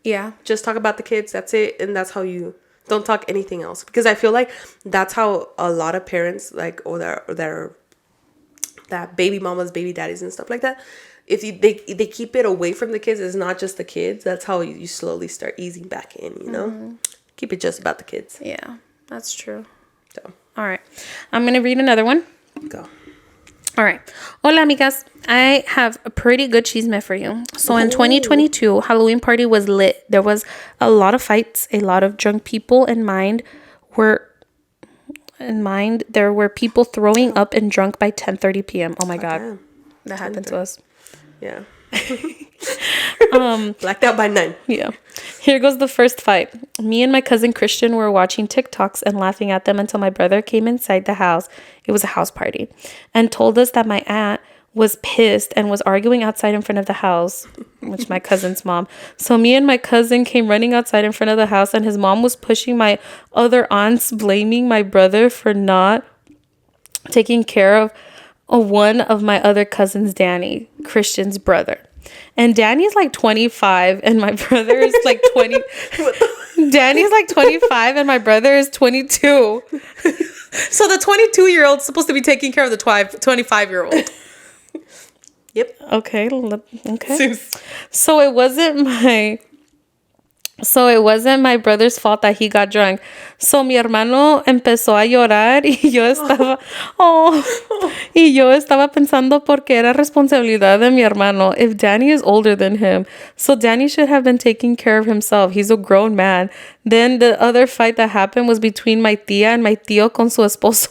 Yeah. Just talk about the kids. That's it. And that's how you don't talk anything else. Because I feel like that's how a lot of parents, like, or that baby mamas, baby daddies and stuff like that. If they keep it away from the kids, it's not just the kids. That's how you slowly start easing back in, you know? Mm-hmm. Keep it just about the kids. Yeah, that's true. So. All right. I'm going to read another one. Go. All right. Hola, amigas. I have a pretty good chisme for you. So in 2022, Halloween party was lit. There was a lot of fights, a lot of drunk people there were people throwing up and drunk by 10:30 p.m. Oh my God. Damn. That happened to us. Yeah. Blacked out by 9. Yeah. Here goes the first fight. Me and my cousin Christian were watching TikToks and laughing at them until my brother came inside the house. It was a house party. And told us that my aunt was pissed and was arguing outside in front of the house, which my cousin's mom. So me and my cousin came running outside in front of the house, and his mom was pushing my other aunts, blaming my brother for not taking care of one of my other cousins, Danny, Christian's brother. And Danny's like 25 and my brother is like 20. Danny's like 25 and my brother is 22. So the 22-year-old's supposed to be taking care of the 25-year-old. Yep. Okay. So it wasn't my brother's fault that he got drunk. So mi hermano empezó a llorar y yo estaba pensando porque era responsabilidad de mi hermano if Danny is older than him. So Danny should have been taking care of himself. He's a grown man. Then the other fight that happened was between my tía and my tío con su esposo.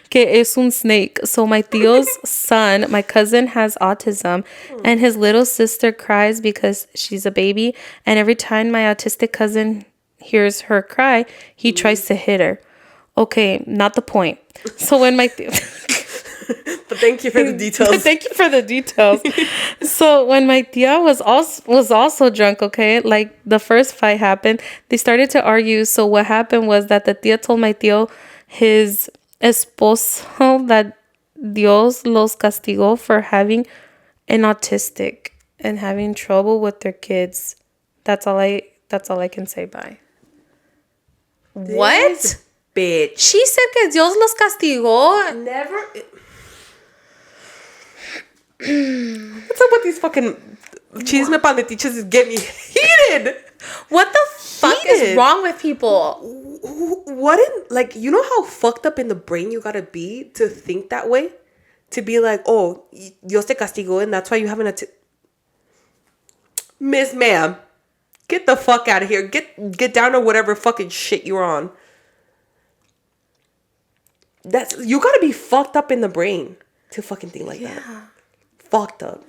Que es un snake. So my tío's son, my cousin, has autism, and his little sister cries because she's a baby, and every time my autistic cousin hears her cry, he tries to hit her. Okay, not the point. So when my but thank you for the details. So when my tia was also drunk, okay, like the first fight happened, they started to argue. So what happened was that the tia told my tío his esposo that Dios los castigó for having an autistic and having trouble with their kids. That's all I can say. Bye. What? Bitch. She said que Dios los castigó. Never. What's up with these fucking chisme pandetiches is get me heated? What the fuck is wrong with people? You know how fucked up in the brain you gotta be to think that way? To be like, oh, Dios te castigó and that's why you haven't Miss Ma'am, get the fuck out of here. Get down to whatever fucking shit you're on. You gotta be fucked up in the brain to fucking think like that. Fucked up.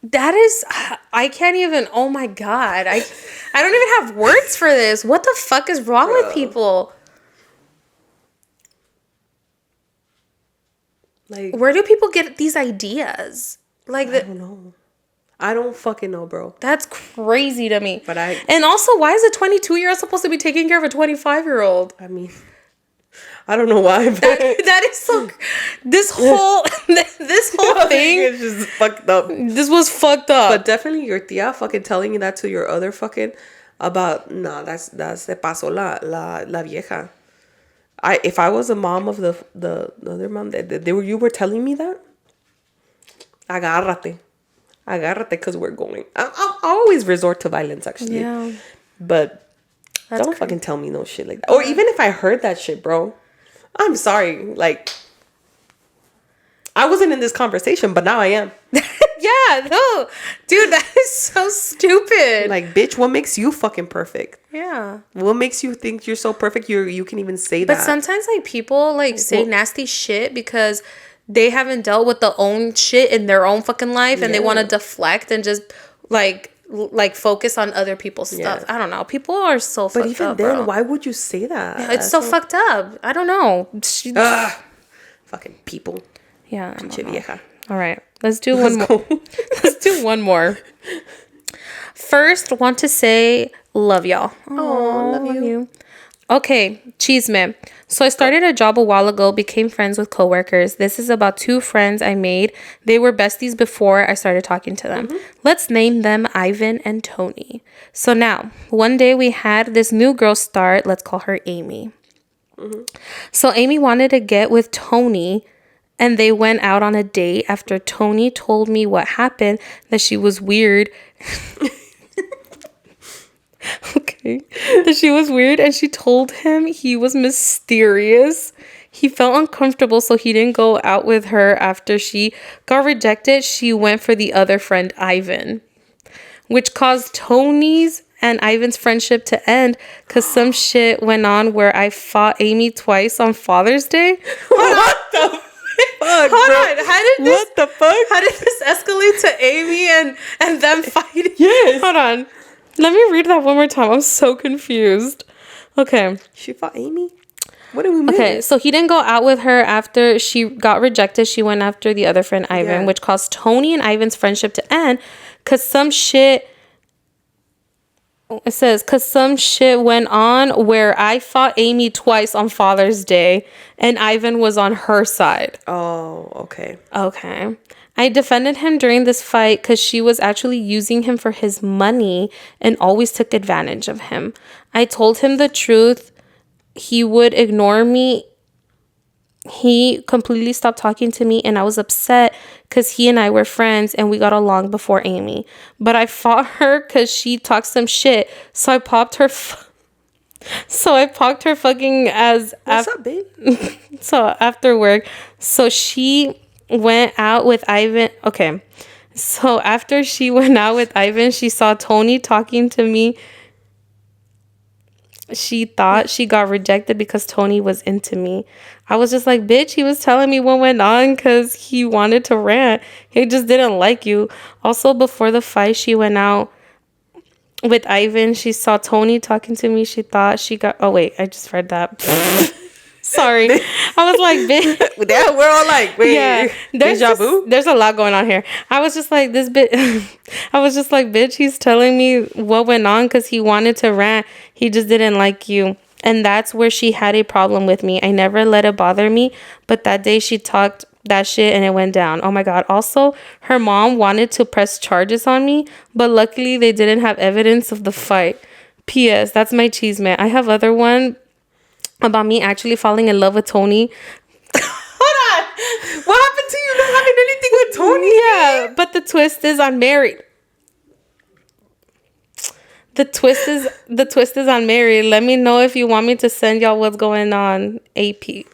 That is, I can't even, oh my God. I don't even have words for this. What the fuck is wrong with people? Like, where do people get these ideas? Like, I don't know. I don't fucking know, bro. That's crazy to me. And also, why is a 22-year-old supposed to be taking care of a 25-year-old? I mean, I don't know why, but that is so. This whole thing is just fucked up. This was fucked up. But definitely your tía fucking telling you that to your other fucking about that's se pasó la vieja. If I was a mom of the other mom, you were telling me that. Agárrate, because we're going. I always resort to violence actually. Yeah. But don't fucking tell me no shit like that. Or even if I heard that shit, bro. I'm sorry. Like, I wasn't in this conversation, but now I am. Yeah, no. Dude, that is so stupid. Like, bitch, what makes you fucking perfect? Yeah. What makes you think you're so perfect you can even say that? But sometimes, like, people, like, say nasty shit because they haven't dealt with the own shit in their own fucking life, and they want to deflect and just, like focus on other people's stuff. I don't know. People are so fucked up, But even then, bro. Why would you say that? Yeah, it's so fucked up. I don't know. Fucking people. Yeah. Pinche vieja. All right. Let's do one more. Let's do one more. First, want to say love y'all. Oh, love you. Okay, Chisme. So I started a job a while ago, became friends with coworkers. This is about 2 friends I made. They were besties before I started talking to them. Let's name them Ivan and Tony. So now, one day we had this new girl start. Let's call her Amy. So Amy wanted to get with Tony, and they went out on a date after Tony told me what happened, that she was weird. Okay. That she was weird, and she told him he was mysterious. He felt uncomfortable, so he didn't go out with her. After she got rejected, she went for the other friend, Ivan, which caused Tony's and Ivan's friendship to end because some shit went on where I fought Amy twice on Father's Day. What the fuck? Hold on. What the fuck? How did this escalate to Amy and them fighting? Yes. Hold on. Let me read that one more time. I'm so confused. Okay. She fought Amy? What did we miss? Okay, so he didn't go out with her after she got rejected. She went after the other friend, Ivan, which caused Tony and Ivan's friendship to end because some shit... It says, because some shit went on where I fought Amy twice on Father's Day and Ivan was on her side. Oh, okay. Okay. I defended him during this fight because she was actually using him for his money and always took advantage of him. I told him the truth. He would ignore me. He completely stopped talking to me, and I was upset because he and I were friends and we got along before Amy. But I fought her because she talked some shit, so I popped her. Fucking as. What's up, babe? So after work, so she went out with Ivan. Okay, so after she went out with Ivan, she saw Tony talking to me. She thought she got rejected because Tony was into me. I was just like, bitch, he was telling me what went on because he wanted to rant. He just didn't like you. Also, before the fight, she went out with Ivan. She saw Tony talking to me. She thought she got... Oh, wait. I just read that. Sorry. I was like, bitch. Yeah, we're all like, wait. Yeah. There's a lot going on here. I was just like, bitch, he's telling me what went on because he wanted to rant. He just didn't like you. And that's where she had a problem with me. I never let it bother me. But that day she talked that shit and it went down. Oh my God. Also, her mom wanted to press charges on me. But luckily they didn't have evidence of the fight. P.S. That's my cheese, man. I have other one about me actually falling in love with Tony. Hold on. What happened to you not having anything with Tony? Yeah, but the twist is I'm married. The twist is I'm married. Let me know if you want me to send y'all what's going on. AP.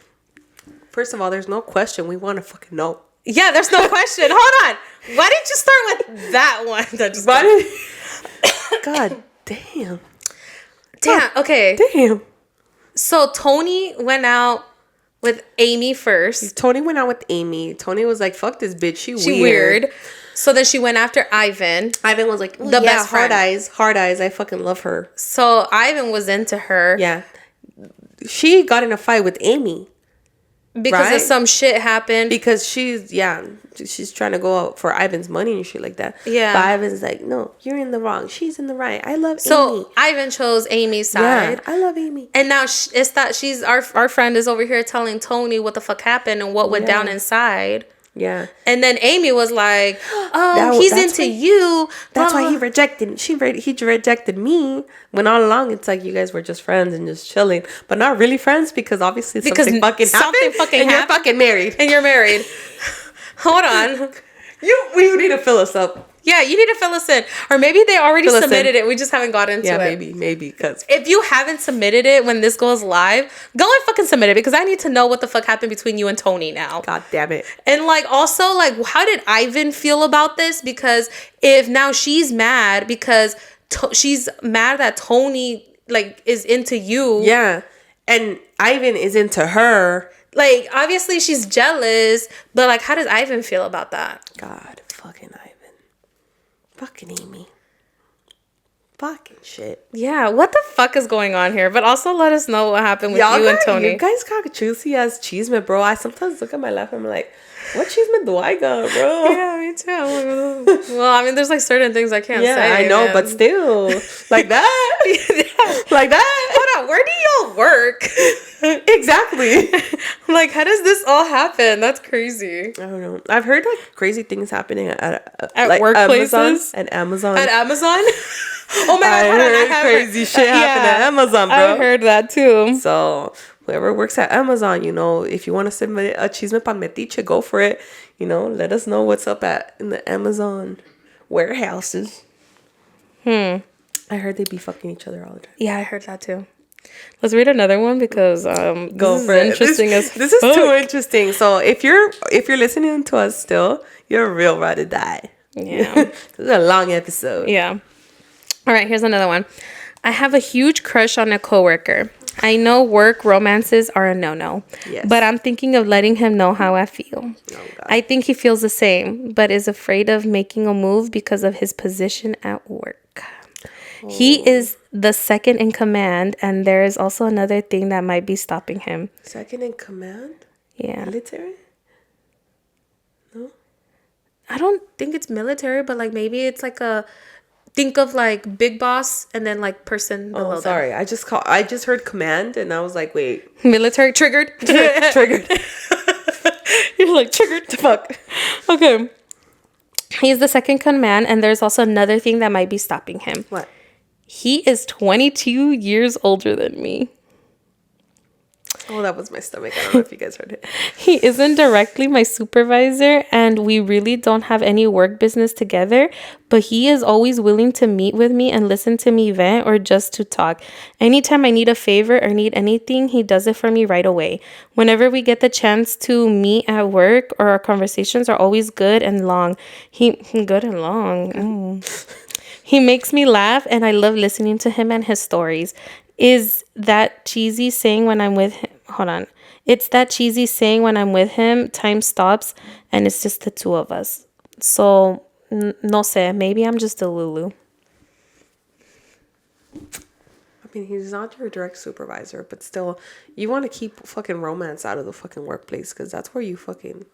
First of all, there's no question. We want to fucking know. Yeah, there's no question. Hold on. Why didn't you start with that one? God damn. Damn. Okay. Damn. So Tony went out with Amy first. Tony went out with Amy. Tony was like, fuck this bitch. She weird. So then she went after Ivan. Ivan was like, the best friend. Hard eyes. I fucking love her. So Ivan was into her. Yeah. She got in a fight with Amy. Because of some shit happened. Because she's trying to go out for Ivan's money and shit like that. Yeah. But Ivan's like, no, you're in the wrong. She's in the right. I love Amy. So Ivan chose Amy's side. Yeah, I love Amy. And now it's that she's our friend is over here telling Tony what the fuck happened and what went down inside. Yeah. And then Amy was like, oh, he's into you. That's why he rejected. He rejected me. When all along it's like you guys were just friends and just chilling, but not really friends because obviously something fucking happened. And you're fucking married. And you're married. Hold on. You need to fill us up. Yeah, you need to fill us in. Or maybe they already submitted it. We just haven't gotten to it. Yeah, maybe. Because if you haven't submitted it when this goes live, go and fucking submit it because I need to know what the fuck happened between you and Tony now. God damn it. And like also like how did Ivan feel about this? Because if now she's mad because she's mad that Tony like is into you. Yeah. And Ivan is into her. Like obviously she's jealous, but like how does Ivan feel about that? God fucking Ivan. Fucking Amy. Fucking shit. Yeah, what the fuck is going on here? But also let us know what happened with you and Tony. You guys got juicy as Chisme, bro. I sometimes look at my life and I'm like, what Chisme do I got, bro? Yeah, me too. Well, I mean, there's like certain things I can't say. Yeah, I know, but still. Like that? Yeah. Like that? Hold on, where do y'all work? Exactly. Like, how does this all happen? That's crazy. I don't know. I've heard like crazy things happening at like, workplaces. Amazon. At Amazon? Oh my god, I heard crazy shit happen at Amazon, bro. I heard that too. So whoever works at Amazon, you know, if you want to submit a Chisme pa metiche, go for it. You know, let us know what's up in the Amazon warehouses. I heard they be fucking each other all the time. Yeah, I heard that too. Let's read another one because go for it. Interesting this is too interesting. So if you're listening to us still, you're real ride or die. Yeah. This is a long episode. Yeah. All right, here's another one. I have a huge crush on a coworker. I know work romances are a no-no, but I'm thinking of letting him know how I feel. Oh, I think he feels the same, but is afraid of making a move because of his position at work. Oh. He is the second in command, and there is also another thing that might be stopping him. Second in command? Yeah. Military? No? I don't think it's military, but like maybe it's like a... Think of like big boss and then like person below. Oh, sorry. Them. I just heard command and I was like, wait. Military triggered. Triggered. You're like triggered. Fuck. Okay. He's the second command and there's also another thing that might be stopping him. What? He is 22 years older than me. Oh, that was my stomach. I don't know if you guys heard it. He isn't directly my supervisor, and we really don't have any work business together, but he is always willing to meet with me and listen to me vent or just to talk. Anytime I need a favor or need anything, he does it for me right away. Whenever we get the chance to meet at work, or our conversations are always good and long. Good and long. He makes me laugh, and I love listening to him and his stories. Is that cheesy saying when I'm with him? Hold on. It's that cheesy saying when I'm with him, time stops, and it's just the two of us. So, no sé. Maybe I'm just a Lulu. I mean, he's not your direct supervisor, but still, you want to keep fucking romance out of the fucking workplace because that's where you fucking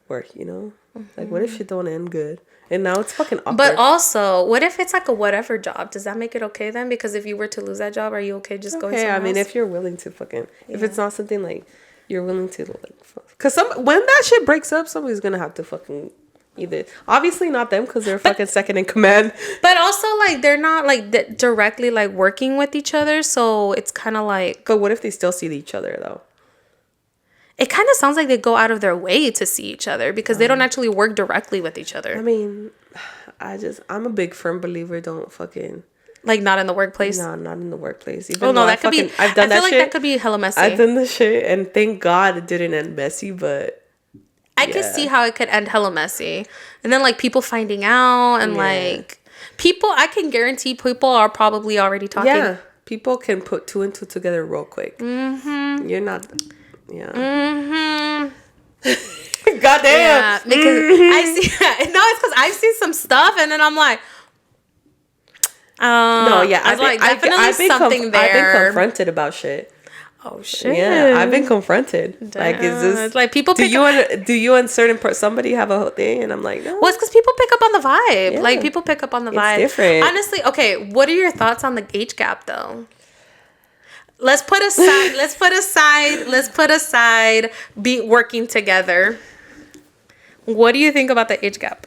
work, you know? Mm-hmm. Like, what if shit don't end good? And now it's fucking awkward. But also, what if it's like a whatever job? Does that make it okay then? Because if you were to lose that job, are you okay just going somewhere else? I mean, if you're willing to fucking... If it's not something like you're willing to like... Because when that shit breaks up, somebody's going to have to fucking... Either... Obviously not them because they're fucking second in command. But also, like, they're not like directly like working with each other. So it's kind of like... But what if they still see each other though? It kind of sounds like they go out of their way to see each other because they don't actually work directly with each other. I mean, I'm a big firm believer. Don't fucking... Like, not in the workplace? No, not in the workplace. Even that could be... I've done that shit. I feel like that could be hella messy. I've done the shit, and thank God it didn't end messy, but... I could see how it could end hella messy. And then, like, people finding out, and, like... People, I can guarantee people are probably already talking. Yeah, people can put two and two together real quick. Mm-hmm. You're not... Yeah. Mm-hmm. Goddamn. Yeah, because I see. No, it's because I've seen some stuff, and then I'm like, no, yeah, I've been something there. I've been confronted about shit. Oh shit. Yeah, I've been confronted. Damn. Like, is this like people? Do you and certain somebody have a thing? And I'm like, no. Well, it's because people pick up on the vibe. Yeah. Like people pick up on the vibe. It's different. Honestly, okay. What are your thoughts on the age gap, though? Let's put aside be working together. What do you think about the age gap?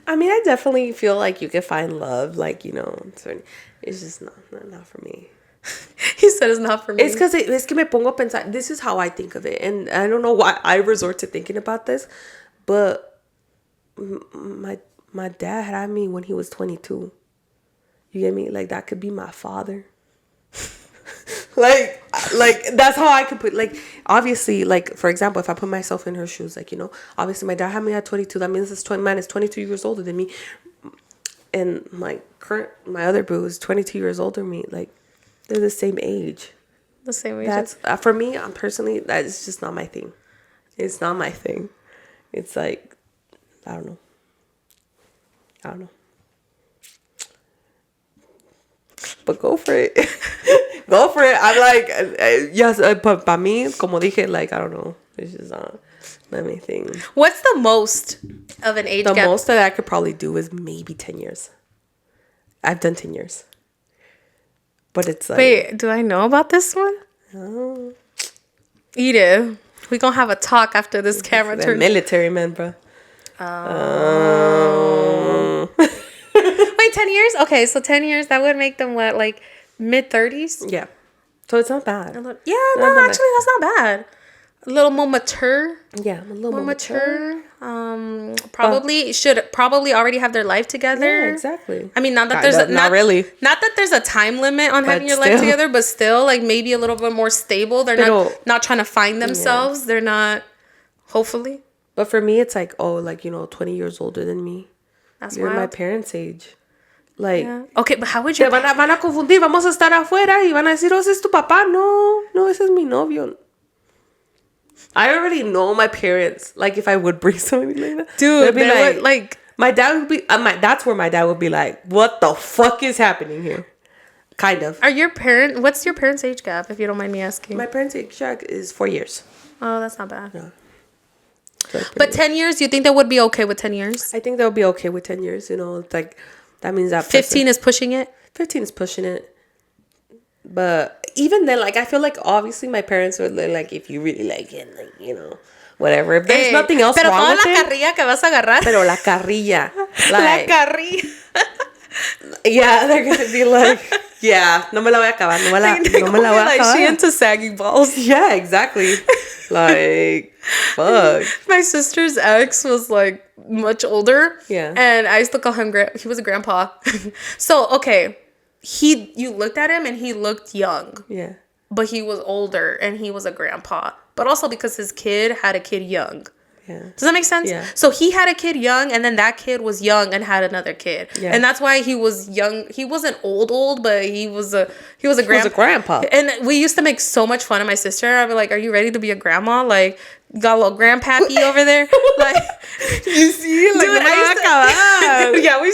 I mean, I definitely feel like you can find love, like, you know, it's just not for me. He said it's not for me. It's because es que me pongo a pensar, this is how I think of it. And I don't know why I resort to thinking about this, but my dad had me when he was 22. You get me? Like, that could be my father. like that's how I could put, like, obviously, like, for example, if I put myself in her shoes, like, you know, obviously my dad had me at 22. That means this man is 22 years older than me. And my other boo is 22 years older than me. Like, they're the same age. The same age. That's for me. I'm personally, that's just not my thing. It's not my thing. It's like, I don't know. But go for it. Go for it. I'm like, yes, but para mí, como dije, like, I don't know. It's just not my thing. What's the most of an age gap? The most that I could probably do is maybe 10 years. I've done 10 years. But it's like... Wait, do I know about this one? Oh. Edith, we gonna have a talk after this camera turns. Military man, bro. Wait, 10 years? Okay, so 10 years, that would make them what, like mid-30s? Yeah. So it's not bad. Actually, that's not bad. A little more mature. Yeah, a little more mature. Should probably already have their life together. Yeah, exactly. I mean, not that there's a time limit on having your life together, but still, like, maybe a little bit more stable. They're not trying to find themselves. Yeah. They're not, hopefully. But for me, it's like, 20 years older than me. That's You're wild. my parents' age. Like, yeah. Okay, but how would you... Van a confundir, vamos a estar afuera y van a decir, ese es tu papá. No, ese es mi novio. I already know my parents. Like, if I would bring somebody like that. Dude, they would, like... My dad would be... that's where my dad would be like, what the fuck is happening here? Kind of. What's your parents' age gap, if you don't mind me asking? My parents' age gap is 4 years. Oh, that's not bad. No. But 10 years, you think that would be okay with 10 years? I think they'll be okay with 10 years. You know, it's like, that means that 15 is pushing it? 15 is pushing it. But even then, like, I feel like obviously my parents would like, if you really like it, like, you know, whatever. If there's nothing else wrong with it. Carrilla que vas a agarrar. Pero la carrilla. Like, la carrilla. Yeah, they're going to be like, yeah, no me la voy a acabar. No me la voy a acabar. She into saggy balls. Yeah, exactly. Like, fuck. My sister's ex was like much older. Yeah. And I used to call him he was a grandpa. So, okay. You looked at him and he looked young. Yeah. But he was older and he was a grandpa. But also because his kid had a kid young. Yeah. Does that make sense? Yeah. So he had a kid young and then that kid was young and had another kid. Yeah. And that's why he was young. He wasn't old, but he was a grandpa. And we used to make so much fun of my sister. I'd be like, are you ready to be a grandma? Like, got a little grandpappy over there. Like, you see? Like, dude, yeah, we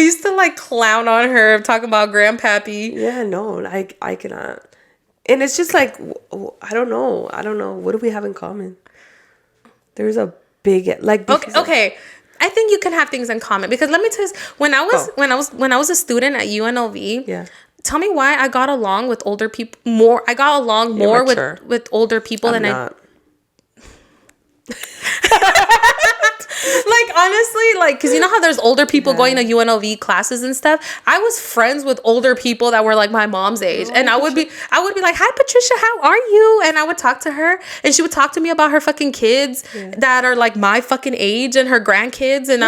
used to like clown on her talking about grandpappy. Yeah, no, I cannot. And it's just like, I don't know. What do we have in common? There's a big, like, okay. I think you can have things in common because let me tell you, when I was a student at UNLV, yeah. Tell me why I got along with older people more. I got along more with older people than not. Like, honestly, like, because you know how there's older people going to UNLV classes and stuff. I was friends with older people that were like my mom's age, and I would be like, "Hi, Patricia, how are you?" And I would talk to her, and she would talk to me about her fucking kids that are like my fucking age and her grandkids, and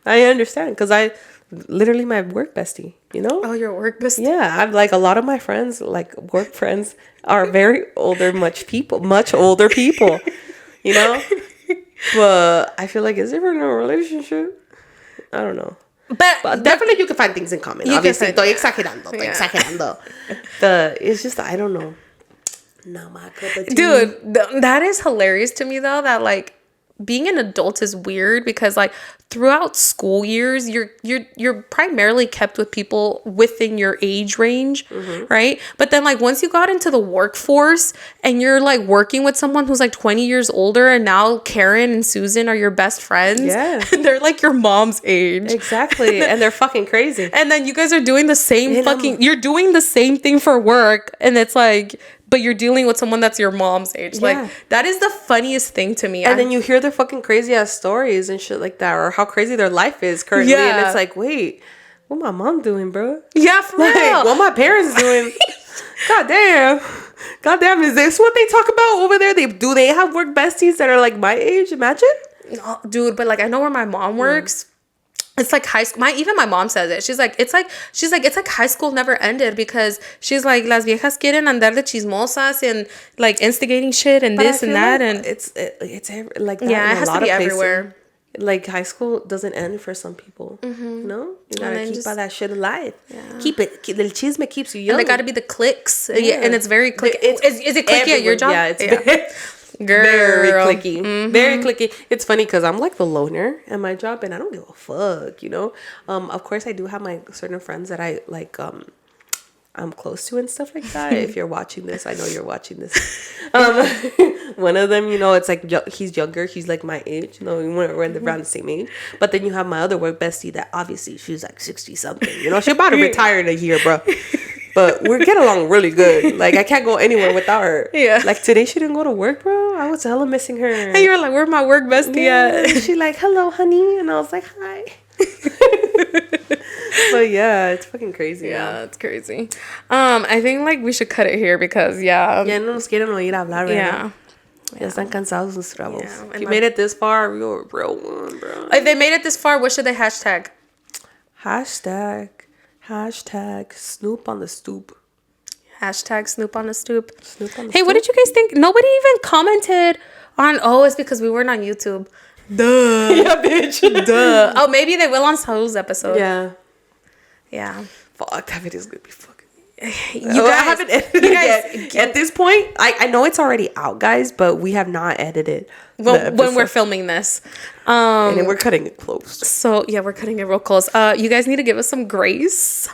I understand because I literally my work bestie, you know. Oh, your work bestie. Yeah, I'm like a lot of my friends, like work friends, are very older, much older people, you know. But I feel like it's different in a relationship. I don't know. But definitely you can find things in common. Obviously, estoy exagerando. It's just, I don't know. Not my cup of tea. Dude, that is hilarious to me though, that like being an adult is weird because like throughout school years you're primarily kept with people within your age range, right? But then like once you got into the workforce and you're like working with someone who's like 20 years older, and now Karen and Susan are your best friends, and they're like your mom's age, exactly. And they're fucking crazy, and then you guys are doing the same you're doing the same thing for work, and it's like, but you're dealing with someone that's your mom's age. Yeah. Like, that is the funniest thing to me. And then you hear their fucking crazy ass stories and shit like that, or how crazy their life is currently. Yeah. And it's like, wait, what my mom doing, bro? Yeah, for like, real. What my parents doing? God damn, is this what they talk about over there? Do they have work besties that are like my age? Imagine. No, dude, but like I know where my mom works. it's like high school. Even my mom says it. She's like it's like high school never ended, because she's like, las viejas quieren andar de chismosas and like instigating shit and But this and that, like and it's like that yeah, in it has a lot to be of places. everywhere. Like high school doesn't end for some people. You know, you gotta keep all that shit alive. Yeah. Keep it. The chisme keeps you young. And they gotta be the cliques. Yeah, and it's very clicky. Is it clicky at your job? Yeah, it's very clicky. Very clicky. It's funny because I'm like the loner at my job, and I don't give a fuck. You know. Of course, I do have my certain friends that I like. I'm close to and stuff like that. If you're watching this, I know you're watching this. One of them, you know, it's like he's younger. He's like my age. You know, we're around the same age. But then you have my other work bestie that obviously she's like 60 something. You know, she's about to retire in a year, bro. But we get along really good. Like I can't go anywhere without her. Yeah. Like today she didn't go to work, bro. I was hella missing her. And you were like, "Where's my work bestie at?" She like, "Hello, honey," and I was like, "Hi." But yeah, it's fucking crazy. Yeah, it's crazy. I think like we should cut it here because ya no nos quieren oír hablar, right? Yeah. Ya están cansados sus trabajos. Yeah, if you made it this far, you're a real one, bro. If they made it this far, what should they hashtag? Hashtag Snoop on the stoop. Hashtag Snoop on the stoop. Snoop on the Hey, stoop. what did you guys think? Nobody even commented on. Oh, it's because we weren't on YouTube. Duh. Yeah, bitch. Duh. Oh, maybe they will on Saul's episode. Yeah. Yeah. Fuck, that video's gonna be fucking. You guys, I haven't edited it yet. At this point, I know it's already out, guys, but we have not edited when we're filming this. And then we're cutting it close. So yeah, we're cutting it real close. You guys need to give us some grace.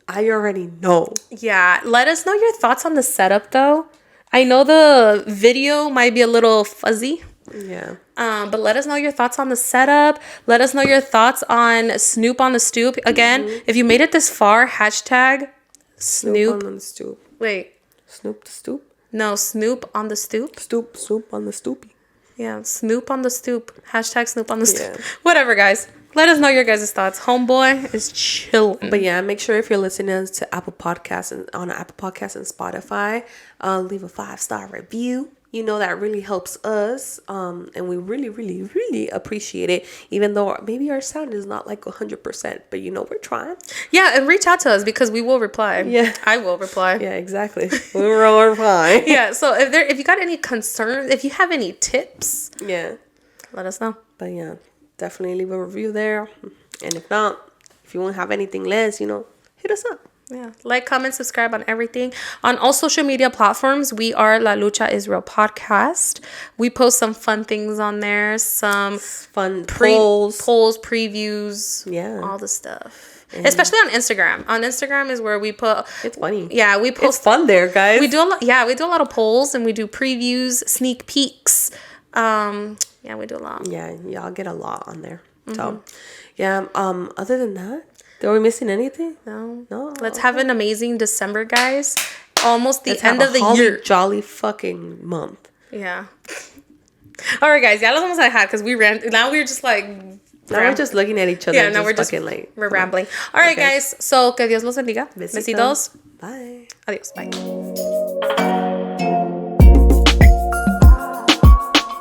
I already know. Yeah, let us know your thoughts on the setup, though. I know the video might be a little fuzzy. Yeah. But let us know your thoughts on the setup. Let us know your thoughts on Snoop on the stoop. Again, if you made it this far, hashtag Snoop on the stoop. Wait. Snoop the stoop? No, Snoop on the stoop. Snoop on the stoopy. Yeah, Snoop on the stoop. Hashtag Snoop on the stoop. Yeah. Whatever, guys. Let us know your guys' thoughts. Homeboy is chilling. But yeah, make sure if you're listening to Apple Podcasts and on Apple Podcasts and Spotify, leave a 5-star review. You know, that really helps us. And we really, really, really appreciate it. Even though maybe our sound is not like 100%, but you know, we're trying. Yeah, and reach out to us because we will reply. Yeah. I will reply. Yeah, exactly. We will reply. Yeah, so if you got any concerns, if you have any tips, yeah, let us know. But yeah, definitely leave a review there. And if not, if you won't have anything less, you know, hit us up. Yeah, like, comment, subscribe on everything. On all social media platforms, we are La Lucha is Real Podcast. We post some fun things on there, some fun polls, previews, yeah, all the stuff. Especially on Instagram. On Instagram is where we put. It's funny. Yeah, we post. It's fun there, guys. We do a lot. Yeah, we do a lot of polls and we do previews, sneak peeks. Yeah, we do a lot. Yeah, y'all get a lot on there. So, yeah. Other than that. Are we missing anything? No. Let's have an amazing December, guys. Almost the end of the year. Jolly fucking month. Yeah. All right, guys. Ya los vamos a dejar because we ran. Now we're just like. Now we're just looking at each other. Yeah, now we're just like. We're rambling. All right, guys. So, que Dios los bendiga. Besitos. Bye. Adios. Bye.